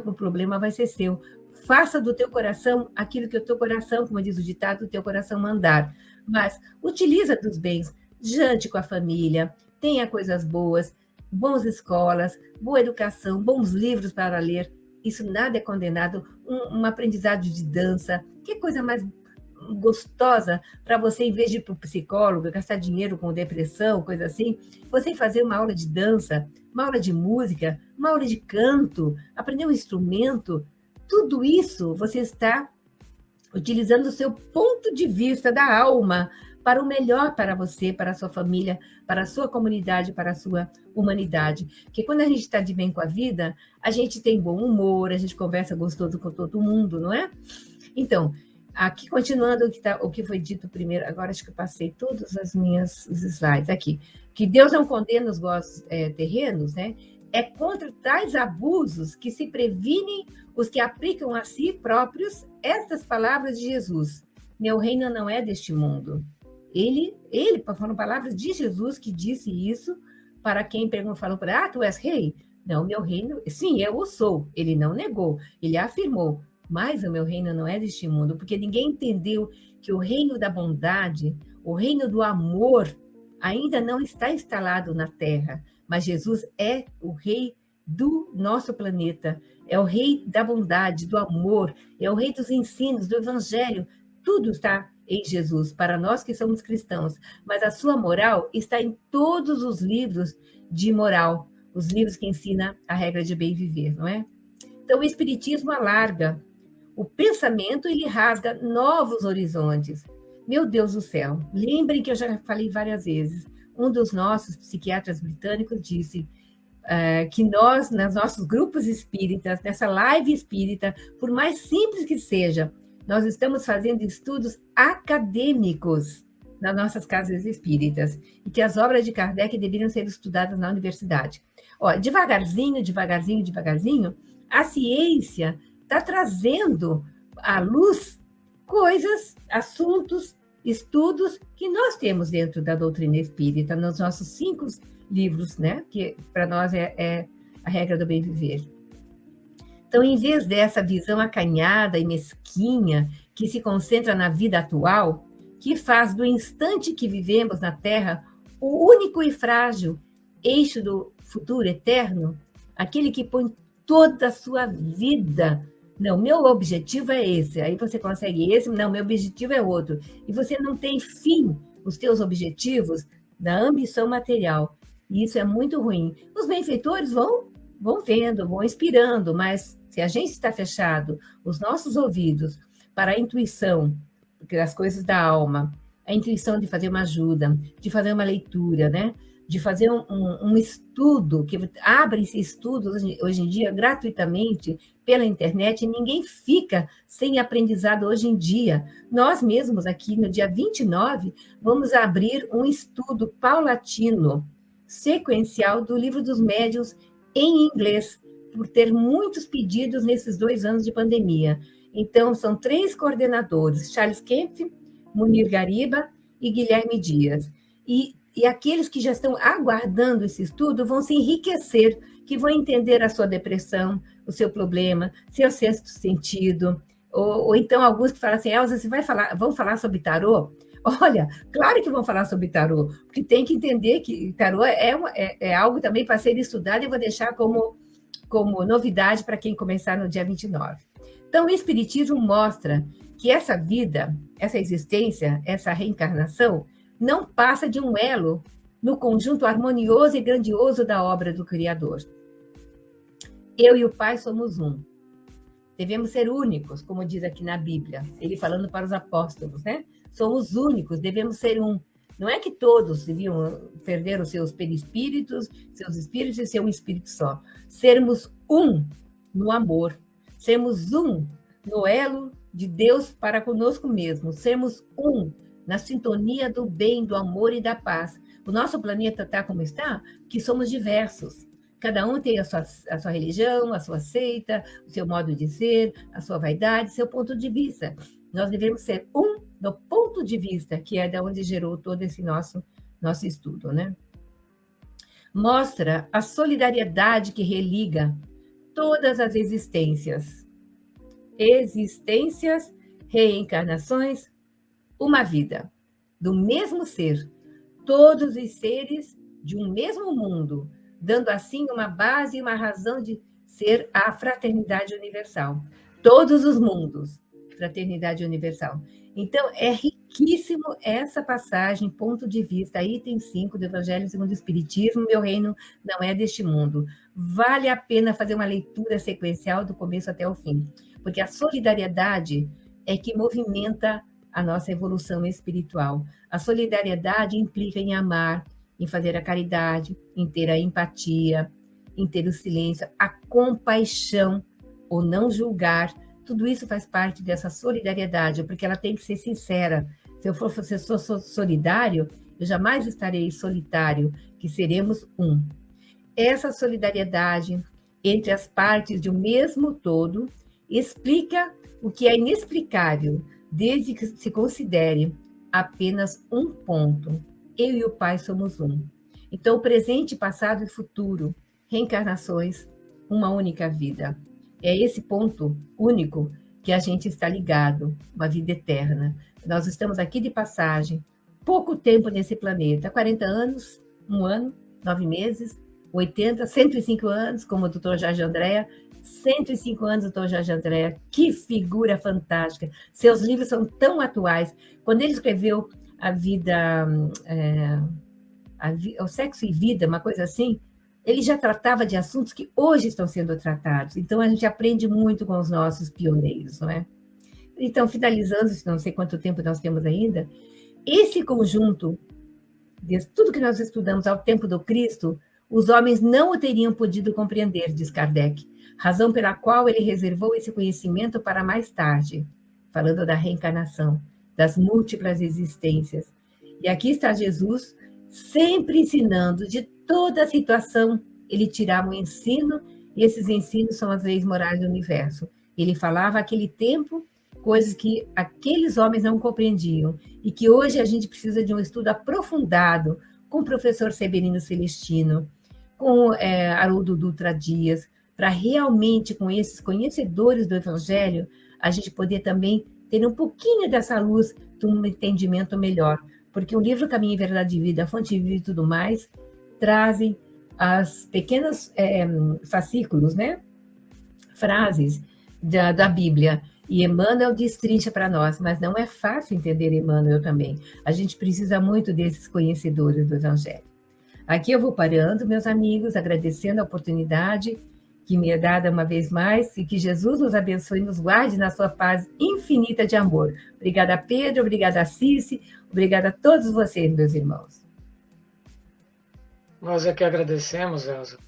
O problema vai ser seu. Faça do teu coração aquilo que o teu coração, como diz o ditado, o teu coração mandar. Mas utiliza dos bens, jante com a família, tenha coisas boas, boas escolas, boa educação, bons livros para ler. Isso nada é condenado. Um aprendizado de dança, que coisa mais gostosa para você, em vez de ir para o psicólogo, gastar dinheiro com depressão, coisa assim, você fazer uma aula de dança, uma aula de música, uma aula de canto, aprender um instrumento. Tudo isso você está utilizando o seu ponto de vista da alma para o melhor para você, para a sua família, para a sua comunidade, para a sua humanidade. Porque quando a gente está de bem com a vida, a gente tem bom humor, a gente conversa gostoso com todo mundo, não é? Então, aqui, continuando o que foi dito primeiro, agora acho que eu passei todos os slides aqui, que Deus não condena os gozos terrenos, né? É contra tais abusos que se previnem os que aplicam a si próprios estas palavras de Jesus. Meu reino não é deste mundo. Ele foram palavras de Jesus que disse isso para quem falou para tu és rei? Não, meu reino, sim, eu o sou. Ele não negou, ele afirmou, mas o meu reino não é deste mundo, porque ninguém entendeu que o reino da bondade, o reino do amor, ainda não está instalado na terra, mas Jesus é o rei do nosso planeta, é o rei da bondade, do amor, é o rei dos ensinos, do evangelho. Tudo está em Jesus, para nós que somos cristãos, mas a sua moral está em todos os livros de moral, os livros que ensinam a regra de bem viver, não é? Então, o Espiritismo alarga o pensamento, ele rasga novos horizontes. Meu Deus do céu, lembrem que eu já falei várias vezes, um dos nossos psiquiatras britânicos disse que nós, nos nossos grupos espíritas, nessa live espírita, por mais simples que seja, nós estamos fazendo estudos acadêmicos nas nossas casas espíritas, e que as obras de Kardec deveriam ser estudadas na universidade. Ó, devagarzinho, a ciência está trazendo à luz coisas, assuntos, estudos que nós temos dentro da doutrina espírita, nos nossos 5 livros, né? Que para nós é a regra do bem viver. Então, em vez dessa visão acanhada e mesquinha que se concentra na vida atual, que faz do instante que vivemos na Terra o único e frágil eixo do futuro eterno, aquele que põe toda a sua vida. Não, meu objetivo é esse, aí você consegue esse, não, meu objetivo é outro. E você não tem fim, os teus objetivos, da ambição material. E isso é muito ruim. Os benfeitores vão vendo, vão inspirando, mas se a gente está fechado, os nossos ouvidos para a intuição das coisas da alma, a intuição de fazer uma ajuda, de fazer uma leitura, né? De fazer um estudo, que abre-se estudos hoje em dia gratuitamente pela internet, e ninguém fica sem aprendizado hoje em dia. Nós mesmos aqui, no dia 29, vamos abrir um estudo paulatino, sequencial, do Livro dos Médiuns em inglês, por ter muitos pedidos nesses 2 anos de pandemia. Então, são 3 coordenadores, Charles Kempf, Munir Gariba e Guilherme Dias. E aqueles que já estão aguardando esse estudo vão se enriquecer, que vão entender a sua depressão, o seu problema, seu sexto sentido. Ou então alguns que falam assim, Elza, você vão falar sobre tarô? Olha, claro que vão falar sobre tarô, porque tem que entender que tarô é algo também para ser estudado, e vou deixar como novidade para quem começar no dia 29. Então, o Espiritismo mostra que essa vida, essa existência, essa reencarnação, não passa de um elo no conjunto harmonioso e grandioso da obra do Criador. Eu e o Pai somos um. Devemos ser únicos, como diz aqui na Bíblia, ele falando para os apóstolos, né? Somos únicos, devemos ser um. Não é que todos deviam perder os seus perispíritos, seus espíritos, e ser um espírito só. Sermos um no amor, sermos um no elo de Deus para conosco mesmo, sermos um na sintonia do bem, do amor e da paz. O nosso planeta está como está, que somos diversos. Cada um tem a sua religião, a sua seita, o seu modo de ser, a sua vaidade, seu ponto de vista. Nós devemos ser um no ponto de vista, que é de onde gerou todo esse nosso estudo, né? Mostra a solidariedade que religa todas as existências. Existências, reencarnações, uma vida, do mesmo ser, todos os seres de um mesmo mundo, dando assim uma base e uma razão de ser a fraternidade universal. Todos os mundos, fraternidade universal. Então, é riquíssimo essa passagem, ponto de vista, item 5 do Evangelho segundo o Espiritismo, meu reino não é deste mundo. Vale a pena fazer uma leitura sequencial do começo até o fim, porque a solidariedade é que movimenta a nossa evolução espiritual. A solidariedade implica em amar, em fazer a caridade, em ter a empatia, em ter o silêncio, a compaixão, ou não julgar. Tudo isso faz parte dessa solidariedade, porque ela tem que ser sincera. Se eu for solidário, eu jamais estarei solitário, que seremos um. Essa solidariedade entre as partes de um mesmo todo explica o que é inexplicável, desde que se considere apenas um ponto. Eu e o Pai somos um. Então, presente, passado e futuro, reencarnações, uma única vida. É esse ponto único que a gente está ligado, uma vida eterna. Nós estamos aqui de passagem, pouco tempo nesse planeta, 40 anos, 1 ano, 9 meses, 80, 105 anos, como o doutor Jorge Andréa, 105 anos, doutor Jorge Andréa, que figura fantástica. Seus livros são tão atuais. Quando ele escreveu a vida, o sexo e vida, uma coisa assim, ele já tratava de assuntos que hoje estão sendo tratados. Então, a gente aprende muito com os nossos pioneiros, não é? Então, finalizando, não sei quanto tempo nós temos ainda, esse conjunto de tudo que nós estudamos ao tempo do Cristo, os homens não o teriam podido compreender, diz Kardec, razão pela qual ele reservou esse conhecimento para mais tarde, falando da reencarnação, das múltiplas existências. E aqui está Jesus, sempre ensinando, de toda a situação, ele tirava um ensino, e esses ensinos são as leis morais do universo. Ele falava aquele tempo coisas que aqueles homens não compreendiam, e que hoje a gente precisa de um estudo aprofundado com o professor Severino Celestino, com Haroldo Dutra Dias, para realmente, com esses conhecedores do Evangelho, a gente poder também ter um pouquinho dessa luz um entendimento melhor. Porque o livro Caminho, Verdade e Vida, a Fonte de Vida e tudo mais, trazem as pequenas fascículos, né? Frases da Bíblia. E Emmanuel destrincha para nós, mas não é fácil entender Emmanuel também. A gente precisa muito desses conhecedores do Evangelho. Aqui eu vou parando, meus amigos, agradecendo a oportunidade que me é dada uma vez mais, e que Jesus nos abençoe e nos guarde na sua paz infinita de amor. Obrigada, Pedro, obrigada, Cici, obrigada a todos vocês, meus irmãos. Nós é que agradecemos, Elza,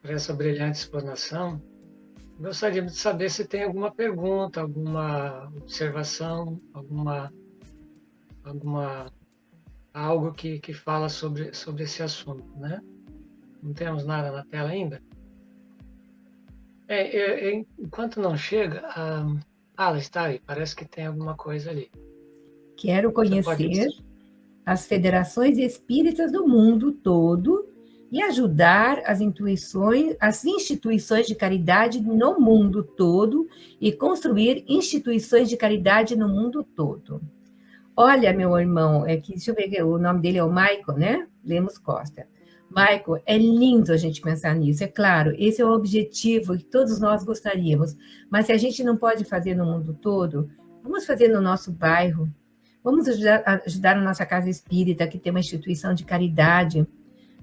por essa brilhante explanação. Gostaríamos de saber se tem alguma pergunta, alguma observação, algo que fala sobre esse assunto, né? Não temos nada na tela ainda? Enquanto não chega, ela está aí, parece que tem alguma coisa ali. Quero conhecer as federações espíritas do mundo todo e ajudar as instituições de caridade no mundo todo e construir instituições de caridade no mundo todo. Olha, meu irmão, deixa eu ver, o nome dele é o Michael, né? Lemos Costa. Michael, é lindo a gente pensar nisso, é claro, esse é o objetivo que todos nós gostaríamos, mas se a gente não pode fazer no mundo todo, vamos fazer no nosso bairro, vamos ajudar a nossa casa espírita, que tem uma instituição de caridade,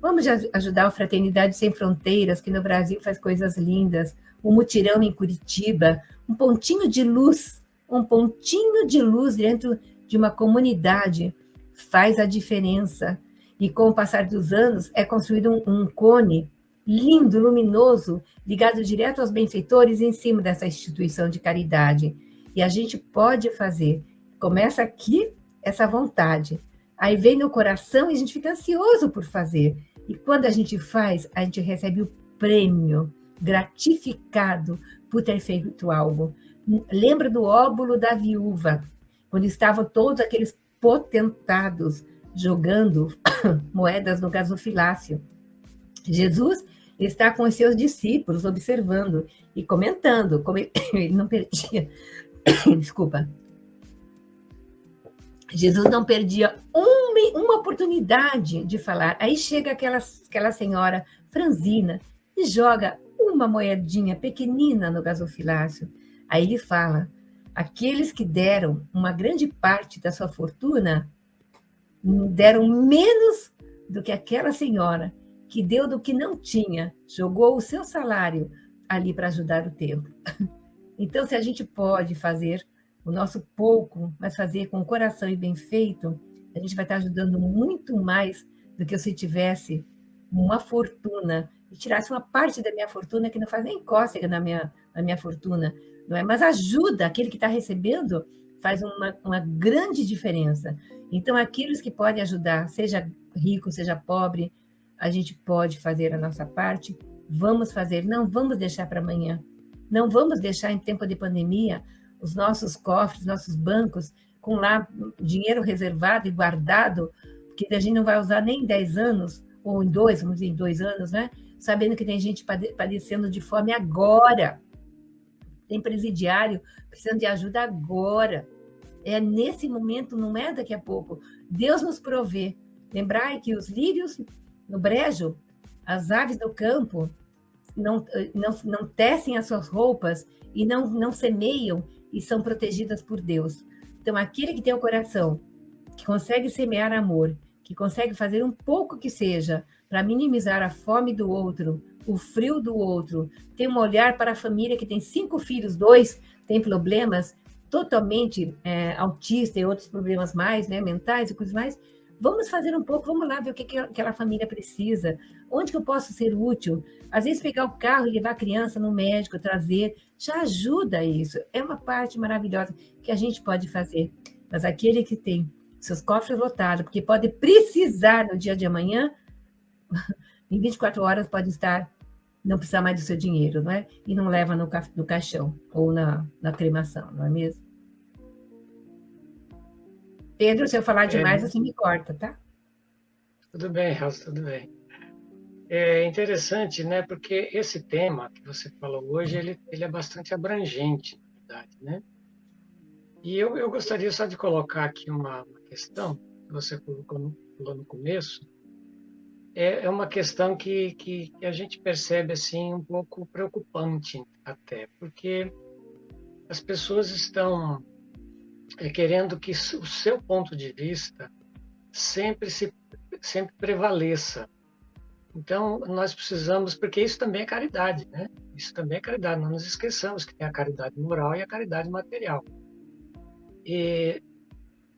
vamos ajudar a Fraternidade Sem Fronteiras, que no Brasil faz coisas lindas, o Mutirão em Curitiba, um pontinho de luz dentro de uma comunidade faz a diferença. E com o passar dos anos, é construído um cone lindo, luminoso, ligado direto aos benfeitores em cima dessa instituição de caridade. E a gente pode fazer. Começa aqui essa vontade. Aí vem no coração e a gente fica ansioso por fazer. E quando a gente faz, a gente recebe o prêmio, gratificado por ter feito algo. Lembra do óbolo da viúva, quando estavam todos aqueles potentados jogando moedas no gasofilácio. Jesus está com os seus discípulos observando e comentando, como ele não perdia, desculpa, Jesus não perdia uma oportunidade de falar. Aí chega aquela senhora franzina e joga uma moedinha pequenina no gasofilácio. Aí ele fala, aqueles que deram uma grande parte da sua fortuna deram menos do que aquela senhora que deu do que não tinha, jogou o seu salário ali para ajudar o templo. Então, se a gente pode fazer o nosso pouco, mas fazer com o coração e bem feito, a gente vai estar ajudando muito mais do que se tivesse uma fortuna e tirasse uma parte da minha fortuna, que não faz nem cócega na minha fortuna, não é? Mas ajuda, aquele que está recebendo faz uma grande diferença. Então, aqueles que podem ajudar, seja rico, seja pobre, a gente pode fazer a nossa parte, vamos fazer, não vamos deixar para amanhã, não vamos deixar em tempo de pandemia os nossos cofres, nossos bancos, com lá dinheiro reservado e guardado, que a gente não vai usar nem em 10 anos, ou vamos dizer, em 2 anos, né? Sabendo que tem gente padecendo de fome agora, tem presidiário precisando de ajuda agora. É nesse momento, não é daqui a pouco. Deus nos provê. Lembrai que os lírios no brejo, as aves do campo, não tecem as suas roupas e não semeiam e são protegidas por Deus. Então, aquele que tem o coração, que consegue semear amor, que consegue fazer um pouco que seja para minimizar a fome do outro, o frio do outro, tem um olhar para a família que tem 5 filhos, 2 têm problemas totalmente autista e outros problemas mais, né, mentais e coisas mais, vamos fazer um pouco, vamos lá ver o que aquela família precisa, onde que eu posso ser útil, às vezes pegar o carro e levar a criança no médico, trazer, já ajuda isso, é uma parte maravilhosa que a gente pode fazer, mas aquele que tem seus cofres lotados, porque pode precisar no dia de amanhã, em 24 horas pode não precisar mais do seu dinheiro, não é? E não leva no caixão ou na cremação, não é mesmo? Pedro, se eu falar demais, você me corta, tá? Tudo bem, Rosa, tudo bem. É interessante, né? Porque esse tema que você falou hoje, ele é bastante abrangente, na verdade, né? E eu gostaria só de colocar aqui uma questão que você falou no começo. É uma questão que a gente percebe assim um pouco preocupante até, porque as pessoas estão querendo que o seu ponto de vista sempre prevaleça. Então, nós precisamos, porque isso também é caridade, né? Isso também é caridade. Não nos esqueçamos que tem a caridade moral e a caridade material.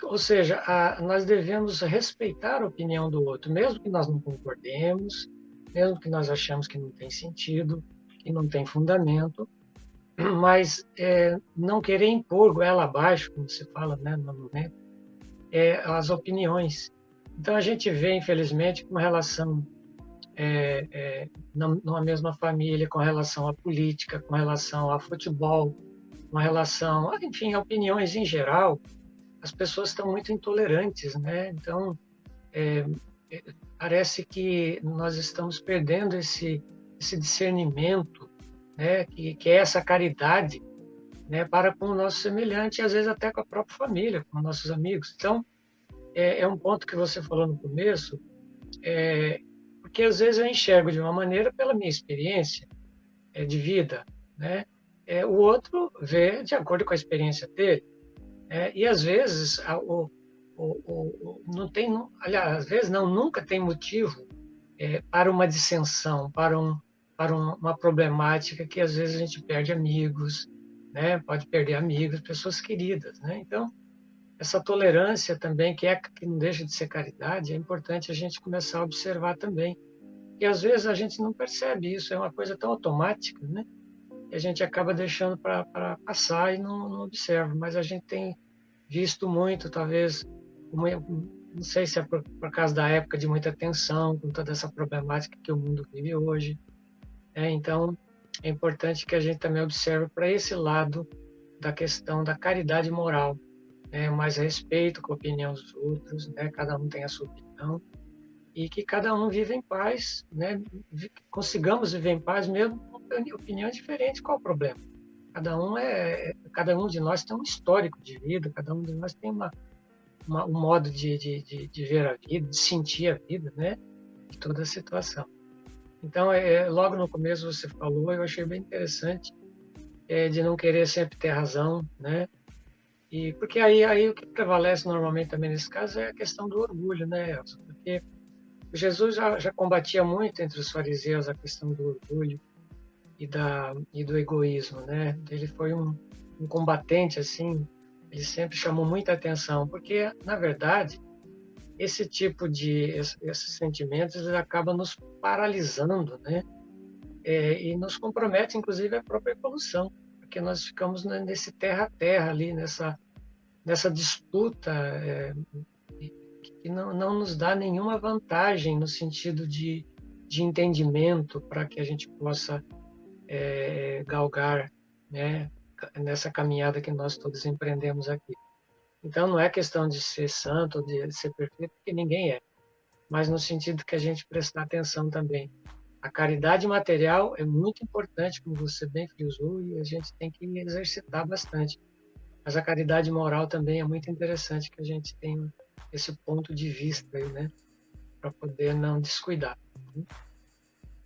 Ou seja, nós devemos respeitar a opinião do outro, mesmo que nós não concordemos, mesmo que nós achamos que não tem sentido, que não tem fundamento, mas não querer impor goela abaixo, como se fala, né, no momento, as opiniões. Então, a gente vê, infelizmente, com relação numa mesma família, com relação à política, com relação ao futebol, com relação, enfim, a opiniões em geral, as pessoas estão muito intolerantes, né? Então, parece que nós estamos perdendo esse discernimento, né? Que é essa caridade, né? Para com o nosso semelhante, e às vezes até com a própria família, com nossos amigos. Então, é um ponto que você falou no começo, porque às vezes eu enxergo de uma maneira pela minha experiência de vida, né? O outro vê de acordo com a experiência dele. E às vezes não tem, aliás, às vezes não, nunca tem motivo para uma dissensão, para uma problemática que às vezes a gente perde amigos, né? Pode perder amigos, pessoas queridas, né? Então, essa tolerância também, que não deixa de ser caridade, é importante a gente começar a observar também. E às vezes a gente não percebe isso, é uma coisa tão automática, né? Que a gente acaba deixando para passar e não observa, mas a gente tem visto muito, talvez, não sei se é por causa da época de muita tensão, com toda essa problemática que o mundo vive hoje. Então, é importante que a gente também observe para esse lado da questão da caridade moral, né? Mais respeito com a opinião dos outros, né? Cada um tem a sua opinião, e que cada um viva em paz, né? Consigamos viver em paz mesmo com opiniões diferentes. Qual o problema? Cada um de nós tem um histórico de vida, cada um de nós tem um modo de ver a vida, de sentir a vida, né? De toda a situação. Então, logo no começo você falou, eu achei bem interessante, de não querer sempre ter razão, né? E porque aí o que prevalece normalmente também nesse caso é a questão do orgulho, né, Elson? Porque Jesus já combatia muito entre os fariseus a questão do orgulho e do egoísmo, né? Ele foi um combatente, assim, ele sempre chamou muita atenção, porque, na verdade, esses sentimentos, eles acabam nos paralisando, né? E nos compromete, inclusive, a própria evolução, porque nós ficamos nesse terra a terra ali, nessa disputa que não nos dá nenhuma vantagem no sentido de entendimento para que a gente possa galgar, né, nessa caminhada que nós todos empreendemos aqui. Então, não é questão de ser santo ou de ser perfeito, porque ninguém é, mas no sentido que a gente prestar atenção também. A caridade material é muito importante, como você bem frisou, e a gente tem que exercitar bastante. Mas a caridade moral também é muito interessante que a gente tenha esse ponto de vista aí, né, para poder não descuidar.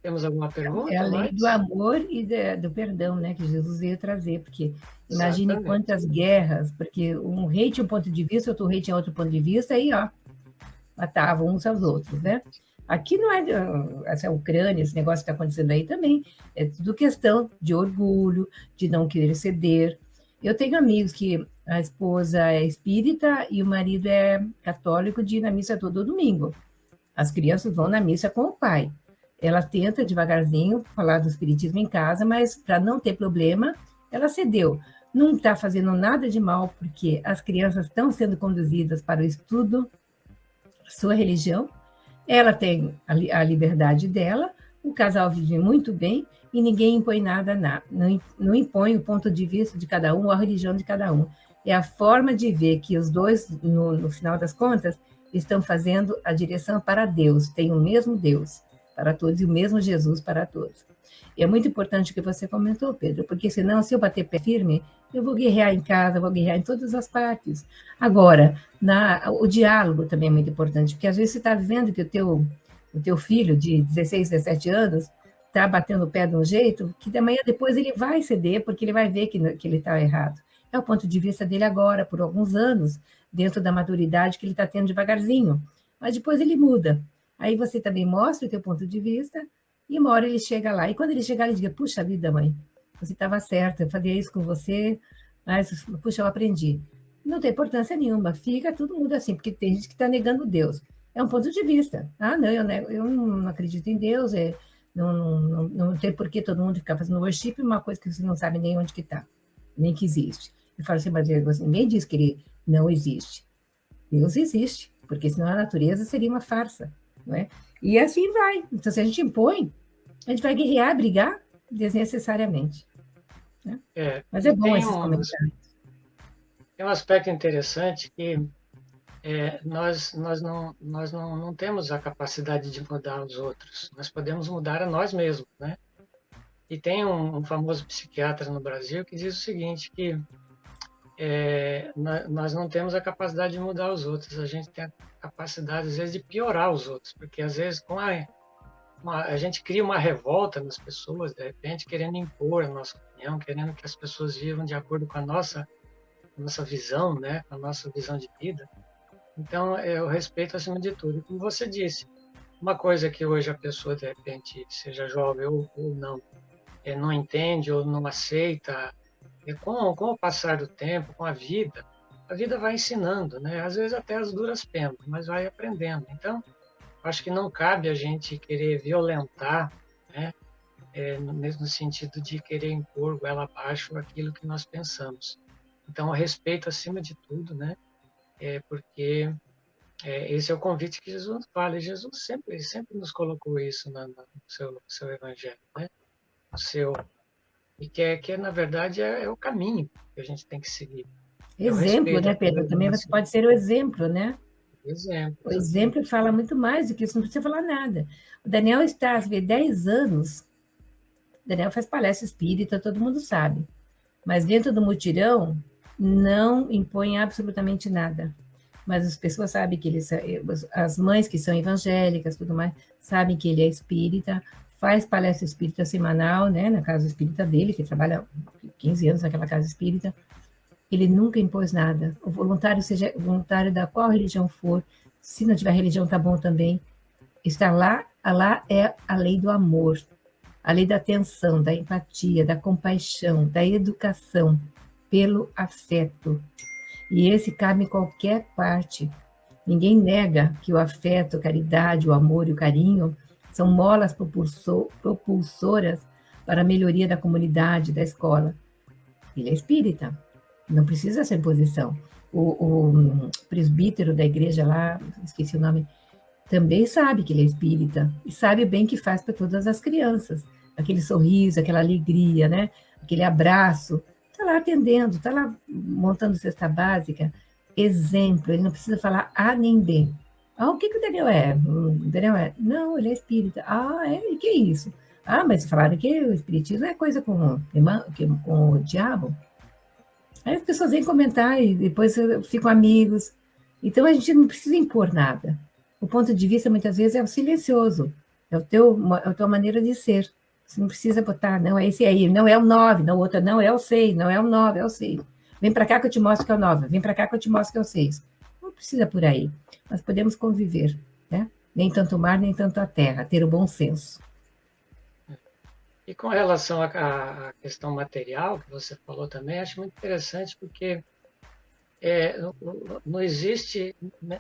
Temos alguma pergunta? É a lei do amor e do perdão, né, que Jesus veio trazer, porque imagine Exatamente. Quantas guerras, porque um rei tinha um ponto de vista, outro rei tinha outro ponto de vista, aí, matavam uns aos outros, né? Aqui não é essa Ucrânia, esse negócio que está acontecendo aí também, é tudo questão de orgulho, de não querer ceder. Eu tenho amigos que a esposa é espírita e o marido é católico de ir na missa todo domingo. As crianças vão na missa com o pai. Ela tenta devagarzinho falar do espiritismo em casa, mas para não ter problema, ela cedeu. Não está fazendo nada de mal, porque as crianças estão sendo conduzidas para o estudo, sua religião, ela tem a liberdade dela, o casal vive muito bem e ninguém impõe nada, não impõe o ponto de vista de cada um ou a religião de cada um. É a forma de ver que os dois, no final das contas, estão fazendo a direção para Deus, tem o mesmo Deus para todos e o mesmo Jesus para todos. E é muito importante o que você comentou, Pedro, porque senão, se eu bater pé firme, Eu vou guerrear em casa, vou guerrear em todas as partes. Agora, o diálogo também é muito importante, porque às vezes você está vendo que o teu filho de 16, 17 anos está batendo o pé de um jeito que de manhã depois ele vai ceder, porque ele vai ver que ele está errado. É o ponto de vista dele agora, por alguns anos, dentro da maturidade que ele está tendo devagarzinho. Mas depois ele muda. Aí você também mostra o teu ponto de vista e uma hora ele chega lá. E quando ele chegar, ele diz, puxa vida, mãe, você estava certa, eu fazia isso com você, mas, puxa, eu aprendi. Não tem importância nenhuma, fica todo mundo assim, porque tem gente que está negando Deus. É um ponto de vista. Ah, não, eu não acredito em Deus, não tem por que todo mundo ficar fazendo worship, uma coisa que você não sabe nem onde que está, nem que existe. Eu falo assim, mas ninguém diz que ele não existe. Deus existe, porque senão a natureza seria uma farsa, não é? E assim vai. Então, se a gente impõe, a gente vai guerrear, brigar desnecessariamente. Né? Mas é bom esses comentários. Tem um aspecto interessante que nós não temos a capacidade de mudar os outros. Nós podemos mudar a nós mesmos, né? E tem um famoso psiquiatra no Brasil que diz o seguinte, que nós não temos a capacidade de mudar os outros, a gente tem a capacidade, às vezes, de piorar os outros, porque, às vezes, a gente cria uma revolta nas pessoas, de repente, querendo impor a nossa opinião, querendo que as pessoas vivam de acordo com a nossa visão, né? Com a nossa visão de vida. Então, eu respeito acima de tudo. E como você disse, uma coisa que hoje a pessoa, de repente, seja jovem ou não, não entende ou não aceita, com o passar do tempo, com a vida vai ensinando, né? Às vezes até as duras penas, mas vai aprendendo. Então, acho que não cabe a gente querer violentar, né? No sentido de querer impor goela abaixo aquilo que nós pensamos. Então, o respeito acima de tudo, né? Porque esse é o convite que Jesus fala. E Jesus sempre nos colocou isso no seu evangelho, né? E que na verdade, é o caminho que a gente tem que seguir. Exemplo, né, Pedro? Também você pode ser o exemplo, né? Exemplo. O exemplo fala muito mais do que isso, não precisa falar nada. O Daniel está há 10 anos, o Daniel faz palestra espírita, todo mundo sabe. Mas dentro do mutirão, não impõe absolutamente nada. Mas as pessoas sabem que as mães que são evangélicas, tudo mais, sabem que ele é espírita, faz palestra espírita semanal, né, na casa espírita dele, que trabalha 15 anos naquela casa espírita. Ele nunca impôs nada. O voluntário, seja voluntário da qual religião for, se não tiver religião, tá bom também. Estar lá é a lei do amor, a lei da atenção, da empatia, da compaixão, da educação, pelo afeto. E esse cabe em qualquer parte. Ninguém nega que o afeto, a caridade, o amor e o carinho são molas propulsoras para a melhoria da comunidade, da escola. Ele é espírita, não precisa essa imposição. O presbítero da igreja lá, esqueci o nome, também sabe que ele é espírita e sabe bem que faz para todas as crianças. Aquele sorriso, aquela alegria, né? Aquele abraço. Está lá atendendo, está lá montando cesta básica. Exemplo, ele não precisa falar A nem B. Ah, o que o Daniel é? O Daniel é? Não, ele é espírita. Ah, é? E que é isso? Ah, mas falaram que o espiritismo é coisa com o diabo. Aí as pessoas vêm comentar e depois ficam amigos. Então a gente não precisa impor nada. O ponto de vista, muitas vezes, é o silencioso. É a tua maneira de ser. Você não precisa botar, não, é esse aí, não é o 9, não, o outro não é o 6, não é o 9, é o 6. Vem para cá que eu te mostro que é o 9, vem para cá que eu te mostro que é o 6. Não precisa por aí. Nós podemos conviver, né? Nem tanto o mar, nem tanto a terra, ter o bom senso. E com relação à questão material, que você falou também, acho muito interessante, porque não existe,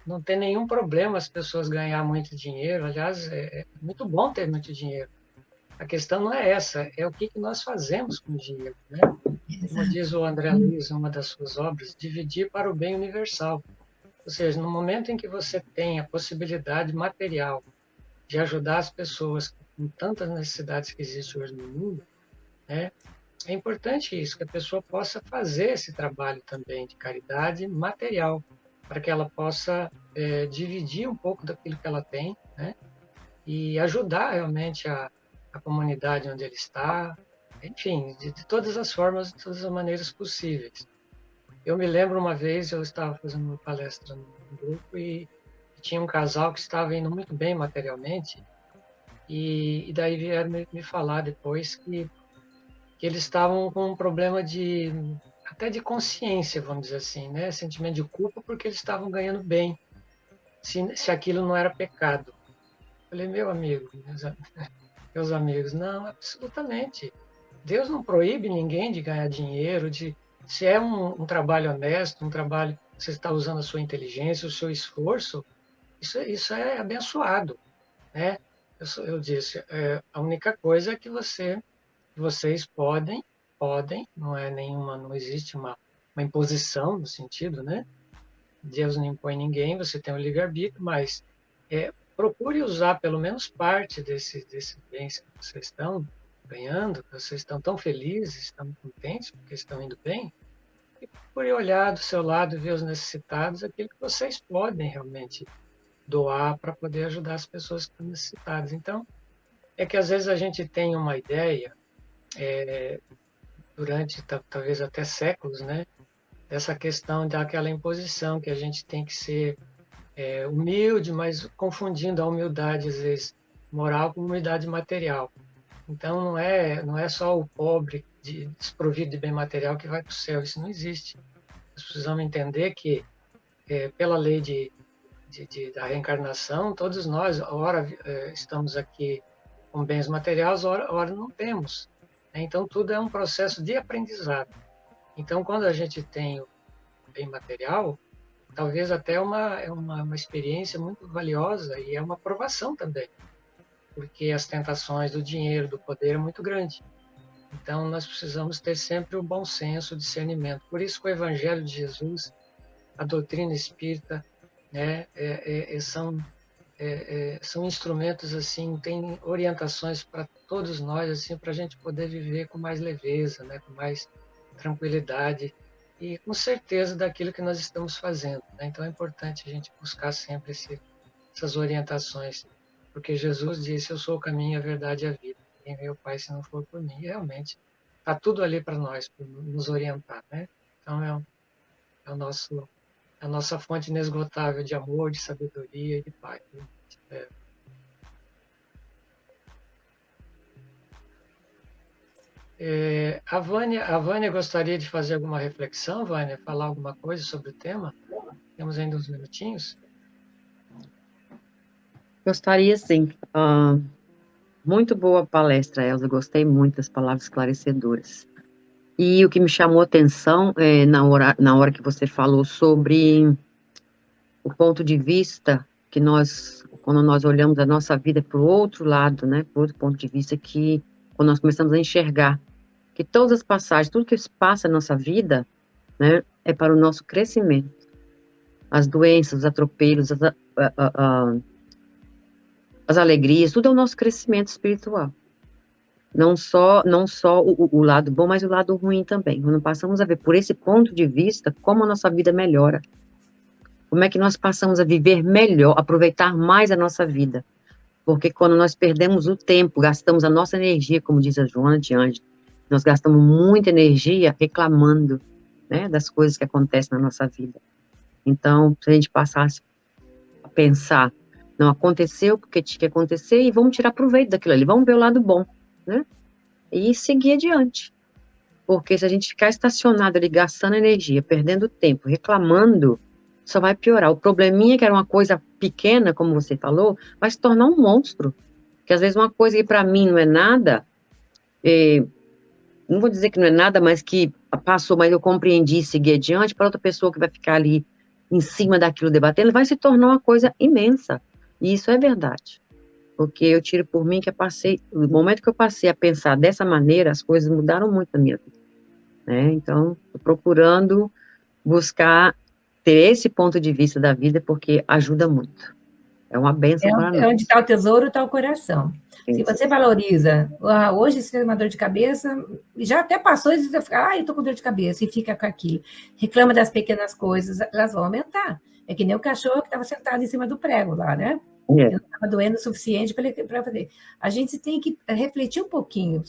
não tem nenhum problema as pessoas ganhar muito dinheiro. Aliás, é muito bom ter muito dinheiro. A questão não é essa, é o que nós fazemos com o dinheiro, né? Como diz o André Luiz, em uma das suas obras, dividir para o bem universal. Ou seja, no momento em que você tem a possibilidade material de ajudar as pessoas com tantas necessidades que existem hoje no mundo, né? É importante isso, que a pessoa possa fazer esse trabalho também de caridade material, para que ela possa dividir um pouco daquilo que ela tem, né? E ajudar realmente a comunidade onde ele está, enfim, de todas as formas, de todas as maneiras possíveis. Eu me lembro uma vez, eu estava fazendo uma palestra num grupo e tinha um casal que estava indo muito bem materialmente, e daí vieram me falar depois que eles estavam com um problema até de consciência, vamos dizer assim, né? Sentimento de culpa porque eles estavam ganhando bem, se aquilo não era pecado. Eu falei, meu amigo, meus amigos, não, absolutamente. Deus não proíbe ninguém de ganhar dinheiro, se é um trabalho honesto, um trabalho que você está usando a sua inteligência, o seu esforço, isso é abençoado, né? Eu disse, a única coisa é que vocês podem, não é nenhuma, não existe uma imposição no sentido, né? Deus não impõe ninguém, você tem o livre-arbítrio, mas procure usar pelo menos parte desses bens que vocês estão ganhando, que vocês estão tão felizes, estão contentes porque estão indo bem, e procure olhar do seu lado e ver os necessitados, aquilo que vocês podem realmente doar para poder ajudar as pessoas que estão necessitadas. Então, é que às vezes a gente tem uma ideia, durante talvez até séculos, né, dessa questão daquela imposição que a gente tem que ser humilde, mas confundindo a humildade, às vezes, moral com humildade material. Então, não é só o pobre, desprovido de bem material, que vai para o céu. Isso não existe. Nós precisamos entender que, pela lei da reencarnação, todos nós, ora estamos aqui com bens materiais, ora não temos. Então, tudo é um processo de aprendizado. Então, quando a gente tem o bem material, talvez até é uma experiência muito valiosa e é uma provação também, porque as tentações do dinheiro, do poder é muito grande. Então, nós precisamos ter sempre o bom senso, o discernimento. Por isso que o Evangelho de Jesus, a doutrina espírita, né, são instrumentos, assim, tem orientações para todos nós, assim, para a gente poder viver com mais leveza, né, com mais tranquilidade e com certeza daquilo que nós estamos fazendo, né? Então é importante a gente buscar sempre essas orientações, porque Jesus disse, eu sou o caminho, a verdade e a vida. Quem vê o Pai se não for por mim, realmente está tudo ali para nós, para nos orientar, né? Então é o nosso a nossa fonte inesgotável de amor, de sabedoria e de paz. A Vânia gostaria de fazer alguma reflexão, Vânia? Falar alguma coisa sobre o tema? Temos ainda uns minutinhos. Gostaria, sim. Muito boa palestra, Elza. Gostei muito das palavras esclarecedoras. E o que me chamou a atenção na hora que você falou sobre o ponto de vista que quando nós olhamos a nossa vida para o outro lado, né, por outro ponto de vista, que quando nós começamos a enxergar que todas as passagens, tudo que se passa na nossa vida, né, é para o nosso crescimento. As doenças, os atropelos, as alegrias, tudo é o nosso crescimento espiritual. Não só o lado bom, mas o lado ruim também. Quando passamos a ver por esse ponto de vista, como a nossa vida melhora. Como é que nós passamos a viver melhor, aproveitar mais a nossa vida. Porque quando nós perdemos o tempo, gastamos a nossa energia, como diz a Joana de Ângelo, nós gastamos muita energia reclamando, né, das coisas que acontecem na nossa vida. Então, se a gente passasse a pensar, não aconteceu porque tinha que acontecer e vamos tirar proveito daquilo ali, vamos ver o lado bom, né? E seguir adiante. Porque se a gente ficar estacionado ali, gastando energia, perdendo tempo, reclamando, só vai piorar. O probleminha, que era uma coisa pequena, como você falou, vai se tornar um monstro. Porque às vezes uma coisa que para mim não é nada, não vou dizer que não é nada, mas que passou, mas eu compreendi e segui adiante, para outra pessoa que vai ficar ali em cima daquilo debatendo, vai se tornar uma coisa imensa. E isso é verdade. Porque eu tiro por mim que no momento que eu passei a pensar dessa maneira, as coisas mudaram muito na minha vida. Né? Então, estou procurando buscar ter esse ponto de vista da vida, porque ajuda muito. É uma bênção para nós. Onde está o tesouro, está o coração. Se você valoriza, hoje você tem uma dor de cabeça, já até passou e você fica, eu estou com dor de cabeça, e fica com aquilo. Reclama das pequenas coisas, elas vão aumentar. É que nem o cachorro que estava sentado em cima do prego lá, né? Não estava doendo o suficiente para fazer. A gente tem que refletir um pouquinho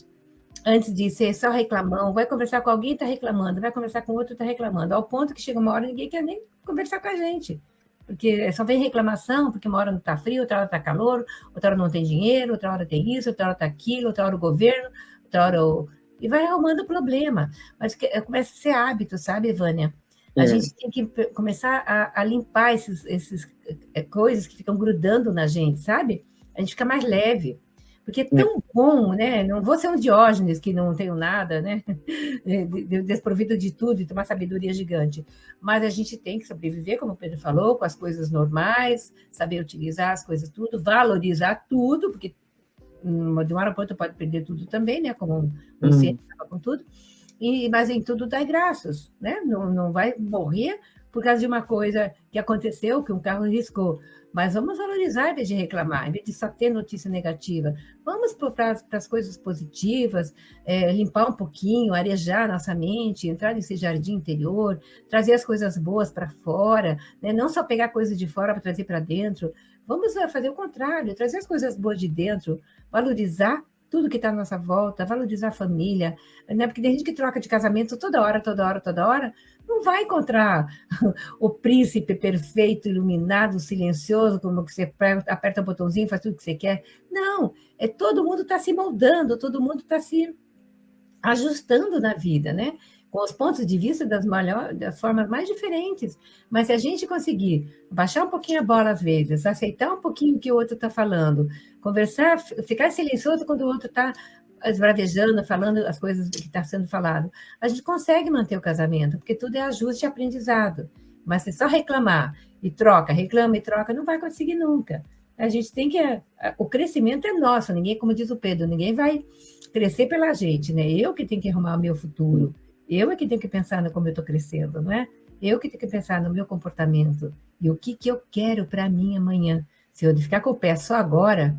antes de ser só reclamão, vai conversar com alguém, está reclamando, vai conversar com outro, está reclamando, ao ponto que chega uma hora ninguém quer nem conversar com a gente, porque só vem reclamação, porque uma hora não está frio, outra hora está calor, outra hora não tem dinheiro, outra hora tem isso, outra hora está aquilo, outra hora o governo, outra hora o... E vai arrumando problema, mas começa a ser hábito, sabe, Vânia? A gente tem que começar a limpar esses coisas que ficam grudando na gente, sabe? A gente fica mais leve. Porque é tão bom, né? Não vou ser um Diógenes que não tenho nada, né? Desprovido de tudo e ter uma sabedoria gigante. Mas a gente tem que sobreviver, como o Pedro falou, com as coisas normais, saber utilizar as coisas tudo, valorizar tudo, porque de uma hora para outra pode perder tudo também, né? Como um ser que acaba com tudo. Mas em tudo dá graças, né? Não vai morrer por causa de uma coisa que aconteceu, que um carro riscou. Mas vamos valorizar em vez de reclamar, em vez de só ter notícia negativa. Vamos para as coisas positivas, limpar um pouquinho, arejar nossa mente, entrar nesse jardim interior, trazer as coisas boas para fora, né? Não só pegar coisas de fora para trazer para dentro. Vamos fazer o contrário, trazer as coisas boas de dentro, valorizar tudo que está à nossa volta, valorizar a família, né? Porque tem gente que troca de casamento toda hora, não vai encontrar o príncipe perfeito, iluminado, silencioso, como que você aperta o botãozinho, faz tudo que você quer. Não, todo mundo está se moldando, todo mundo está se ajustando na vida, né? Com os pontos de vista das formas mais diferentes. Mas se a gente conseguir baixar um pouquinho a bola às vezes, aceitar um pouquinho o que o outro está falando, conversar, ficar silencioso quando o outro está esbravejando, falando as coisas que está sendo falado, a gente consegue manter o casamento, porque tudo é ajuste e aprendizado. Mas se só reclamar e troca, reclama e troca, não vai conseguir nunca. A gente tem que... O crescimento é nosso, ninguém, como diz o Pedro, ninguém vai crescer pela gente, né? Eu que tenho que arrumar o meu futuro. Eu é que tenho que pensar no como eu estou crescendo, não é? Eu que tenho que pensar no meu comportamento e o que eu quero para mim amanhã. Se eu ficar com o pé só agora,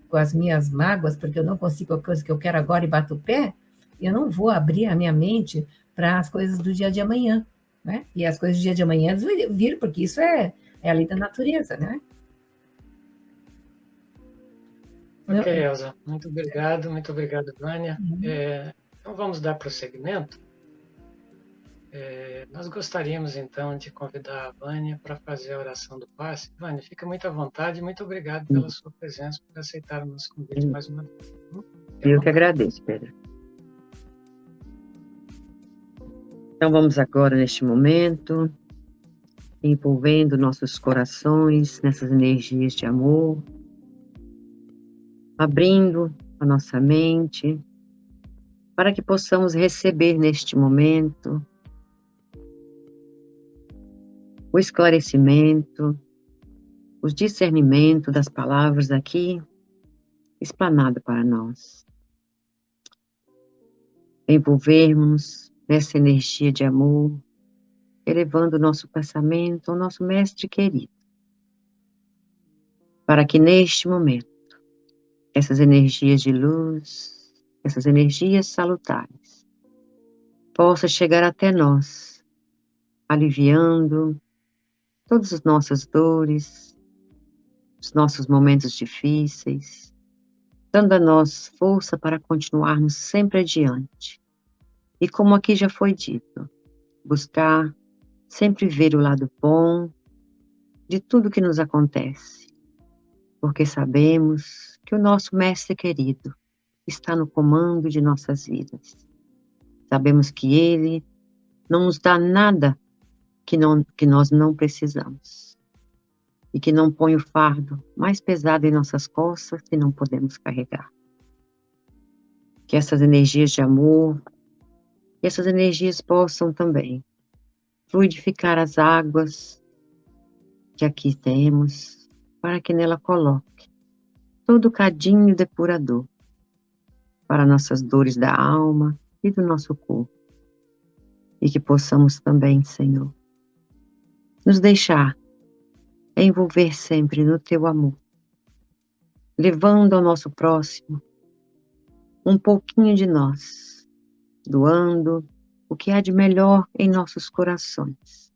com as minhas mágoas, porque eu não consigo a coisa que eu quero agora e bato o pé, eu não vou abrir a minha mente para as coisas do dia de amanhã, né? E as coisas do dia de amanhã vir, porque isso é a lei da natureza, né? Ok, Elza, muito obrigado, Vânia. Então vamos dar prosseguimento. Nós gostaríamos, então, de convidar a Vânia para fazer a oração do passe. Vânia, fica muito à vontade e muito obrigado pela sua presença, por aceitar o nosso convite mais uma vez. Eu que agradeço, Pedro. Então vamos agora, neste momento, envolvendo nossos corações nessas energias de amor, abrindo a nossa mente para que possamos receber neste momento o esclarecimento, o discernimento das palavras aqui explanado para nós. Envolvermos nessa energia de amor, elevando o nosso pensamento ao nosso mestre querido, para que neste momento essas energias de luz, essas energias salutares, possam chegar até nós, aliviando todas as nossas dores, os nossos momentos difíceis, dando a nós força para continuarmos sempre adiante. E como aqui já foi dito, buscar sempre ver o lado bom de tudo que nos acontece, porque sabemos que o nosso mestre querido está no comando de nossas vidas. Sabemos que ele não nos dá nada que nós não precisamos. E que não põe o fardo mais pesado em nossas costas que não podemos carregar. Que essas energias de amor, e essas energias possam também fluidificar as águas que aqui temos, para que nela coloque todo o cadinho depurador para nossas dores da alma e do nosso corpo. E que possamos também, Senhor, nos deixar envolver sempre no Teu amor, levando ao nosso próximo um pouquinho de nós, doando o que há de melhor em nossos corações,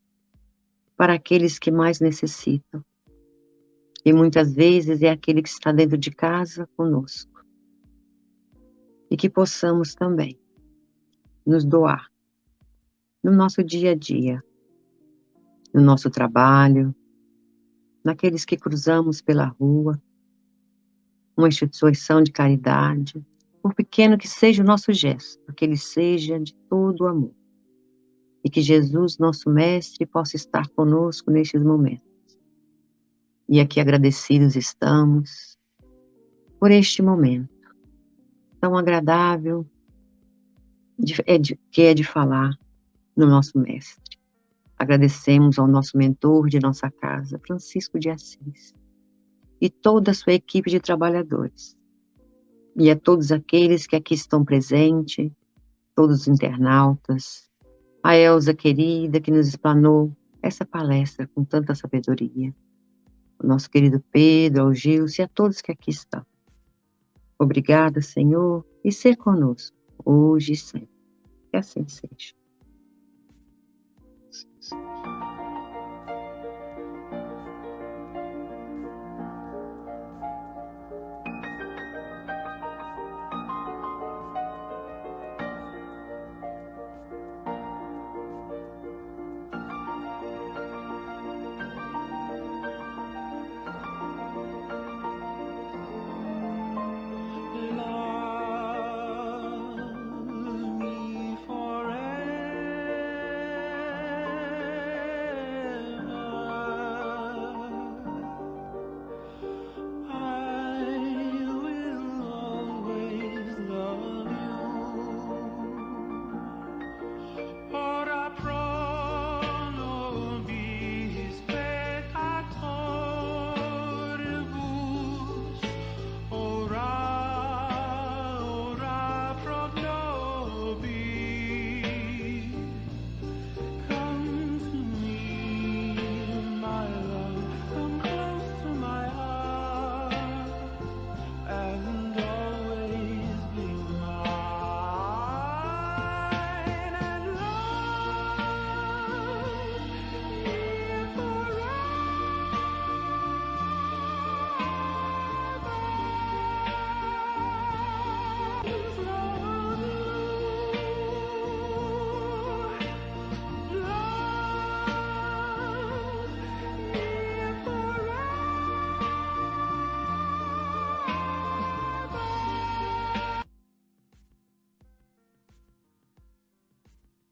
para aqueles que mais necessitam. E muitas vezes é aquele que está dentro de casa conosco. e que possamos também nos doar no nosso dia a dia, no nosso trabalho, naqueles que cruzamos pela rua, uma instituição de caridade, por pequeno que seja o nosso gesto, que ele seja de todo o amor. E que Jesus, nosso Mestre, possa estar conosco nestes momentos. E aqui agradecidos estamos por este momento tão agradável que é de falar no nosso Mestre. Agradecemos ao nosso mentor de nossa casa, Francisco de Assis, e toda a sua equipe de trabalhadores. E a todos aqueles que aqui estão presentes, todos os internautas, a Elza querida que nos explanou essa palestra com tanta sabedoria, o nosso querido Pedro, ao Gilson e a todos que aqui estão. Obrigada, Senhor, e ser conosco, hoje e sempre. Que assim seja.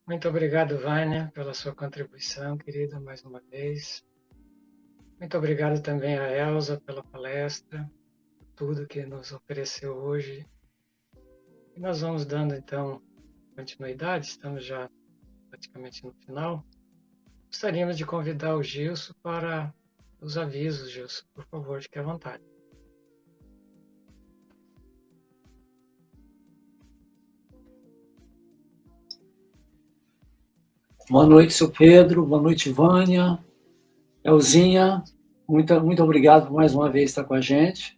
Muito obrigado, Vânia, pela sua contribuição, querida, mais uma vez. Muito obrigado também a Elza pela palestra, por tudo que nos ofereceu hoje. E nós vamos dando, então, continuidade, estamos já praticamente no final. Gostaríamos de convidar o Gilson para os avisos, Gilson, por favor, fique à vontade. Boa noite, seu Pedro. Boa noite, Vânia. Elzinha, muito obrigado por mais uma vez estar com a gente.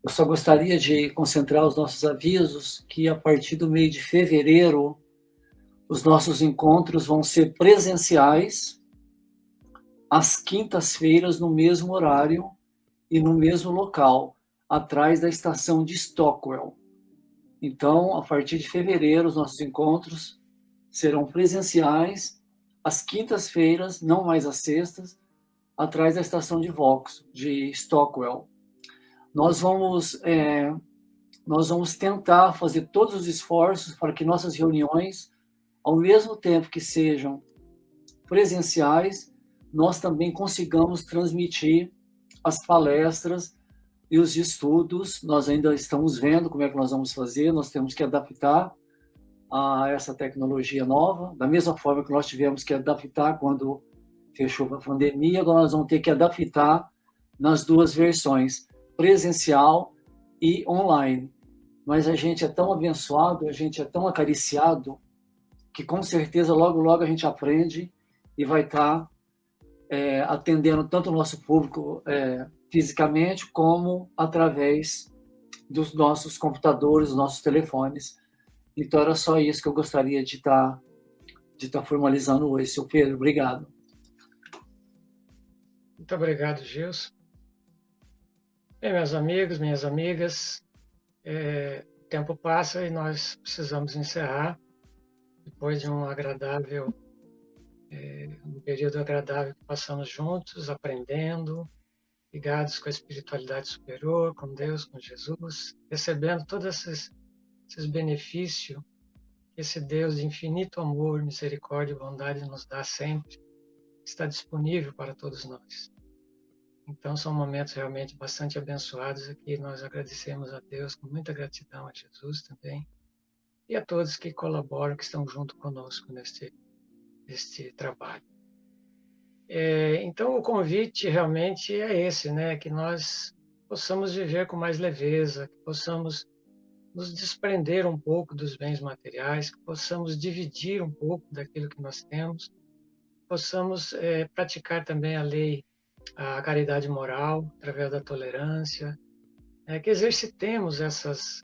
Eu só gostaria de concentrar os nossos avisos que a partir do mês de fevereiro os nossos encontros vão ser presenciais às quintas-feiras no mesmo horário e no mesmo local, atrás da estação de Stockwell. Então, a partir de fevereiro, os nossos encontros serão presenciais às quintas-feiras, não mais às sextas, atrás da estação de Vauxhall, de Stockwell. Nós vamos tentar fazer todos os esforços para que nossas reuniões, ao mesmo tempo que sejam presenciais, nós também consigamos transmitir as palestras e os estudos. Nós ainda estamos vendo como é que nós vamos fazer, nós temos que adaptar a essa tecnologia nova, da mesma forma que nós tivemos que adaptar quando fechou a pandemia, agora nós vamos ter que adaptar nas duas versões, presencial e online. Mas a gente é tão abençoado, a gente é tão acariciado, que com certeza logo, logo a gente aprende e vai estar atendendo tanto o nosso público fisicamente, como através dos nossos computadores, dos nossos telefones. Então, era só isso que eu gostaria de estar formalizando hoje, seu Pedro. Obrigado. Muito obrigado, Gilson. Bem, meus amigos, minhas amigas, tempo passa e nós precisamos encerrar, depois de um período agradável que passamos juntos, aprendendo, ligados com a espiritualidade superior, com Deus, com Jesus, recebendo todos esses benefícios que esse Deus de infinito amor, misericórdia e bondade nos dá sempre, está disponível para todos nós. Então, são momentos realmente bastante abençoados aqui. Nós agradecemos a Deus com muita gratidão, a Jesus também, e a todos que colaboram, que estão junto conosco neste trabalho. Então, o convite realmente é esse, né? Que nós possamos viver com mais leveza, que possamos nos desprender um pouco dos bens materiais, que possamos dividir um pouco daquilo que nós temos, possamos praticar também a caridade moral, através da tolerância, que exercitemos essas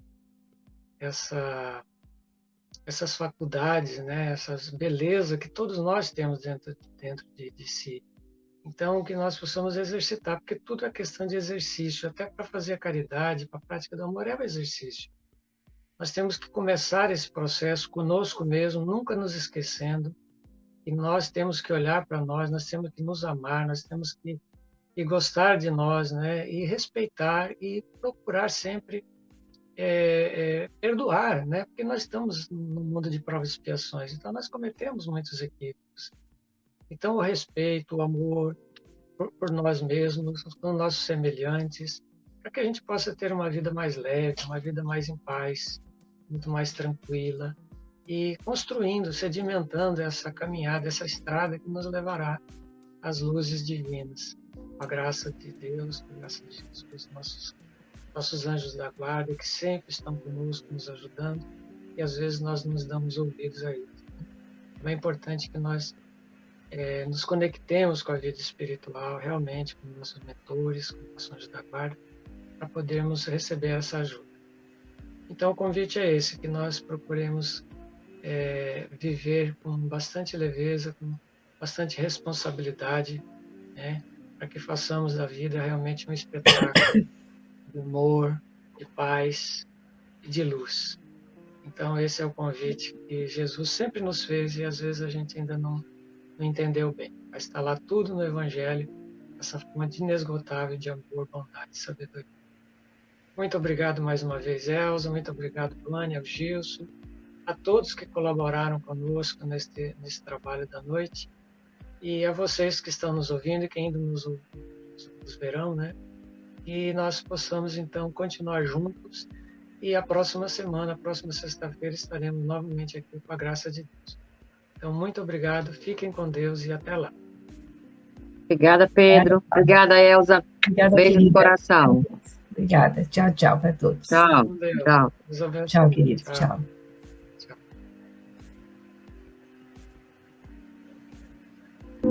faculdades, né, essas belezas que todos nós temos dentro de si. Então, que nós possamos exercitar, porque tudo é questão de exercício, até para fazer a caridade, para a prática do amor é um exercício. Nós temos que começar esse processo conosco mesmo, nunca nos esquecendo, e nós temos que olhar para nós temos que nos amar, nós temos que gostar de nós, né? E respeitar e procurar sempre perdoar, né? Porque nós estamos no mundo de provas e expiações, então nós cometemos muitos equívocos. Então, o respeito, o amor por nós mesmos, por nossos semelhantes, para que a gente possa ter uma vida mais leve, uma vida mais em paz, muito mais tranquila, e construindo, sedimentando essa caminhada, essa estrada que nos levará às luzes divinas. Com a graça de Deus, com a graça de Jesus, nossos anjos da guarda, que sempre estão conosco, nos ajudando, e às vezes nós nos damos ouvidos a eles. É importante que nós nos conectemos com a vida espiritual, realmente, com nossos mentores, com nossos anjos da guarda, para podermos receber essa ajuda. Então, o convite é esse, que nós procuremos viver com bastante leveza, com bastante responsabilidade, né, para que façamos da vida realmente um espetáculo de amor, de paz e de luz. Então, esse é o convite que Jesus sempre nos fez e às vezes a gente ainda não entendeu bem. Mas está lá tudo no Evangelho, essa fonte inesgotável de amor, bondade e sabedoria. Muito obrigado mais uma vez, Elza. Muito obrigado, Vânia, ao Gilson, a todos que colaboraram conosco nesse trabalho da noite. E a vocês que estão nos ouvindo e que ainda nos verão, né? E nós possamos, então, continuar juntos. E a próxima semana, a próxima sexta-feira, estaremos novamente aqui com a graça de Deus. Então, muito obrigado, fiquem com Deus e até lá. Obrigada, Pedro. Obrigada, Elza. Obrigada, beijo querida. no coração. Obrigada. Tchau, tchau para todos. Tchau. Tchau. Deus abençoe. Tchau, querido. Tchau. Tchau.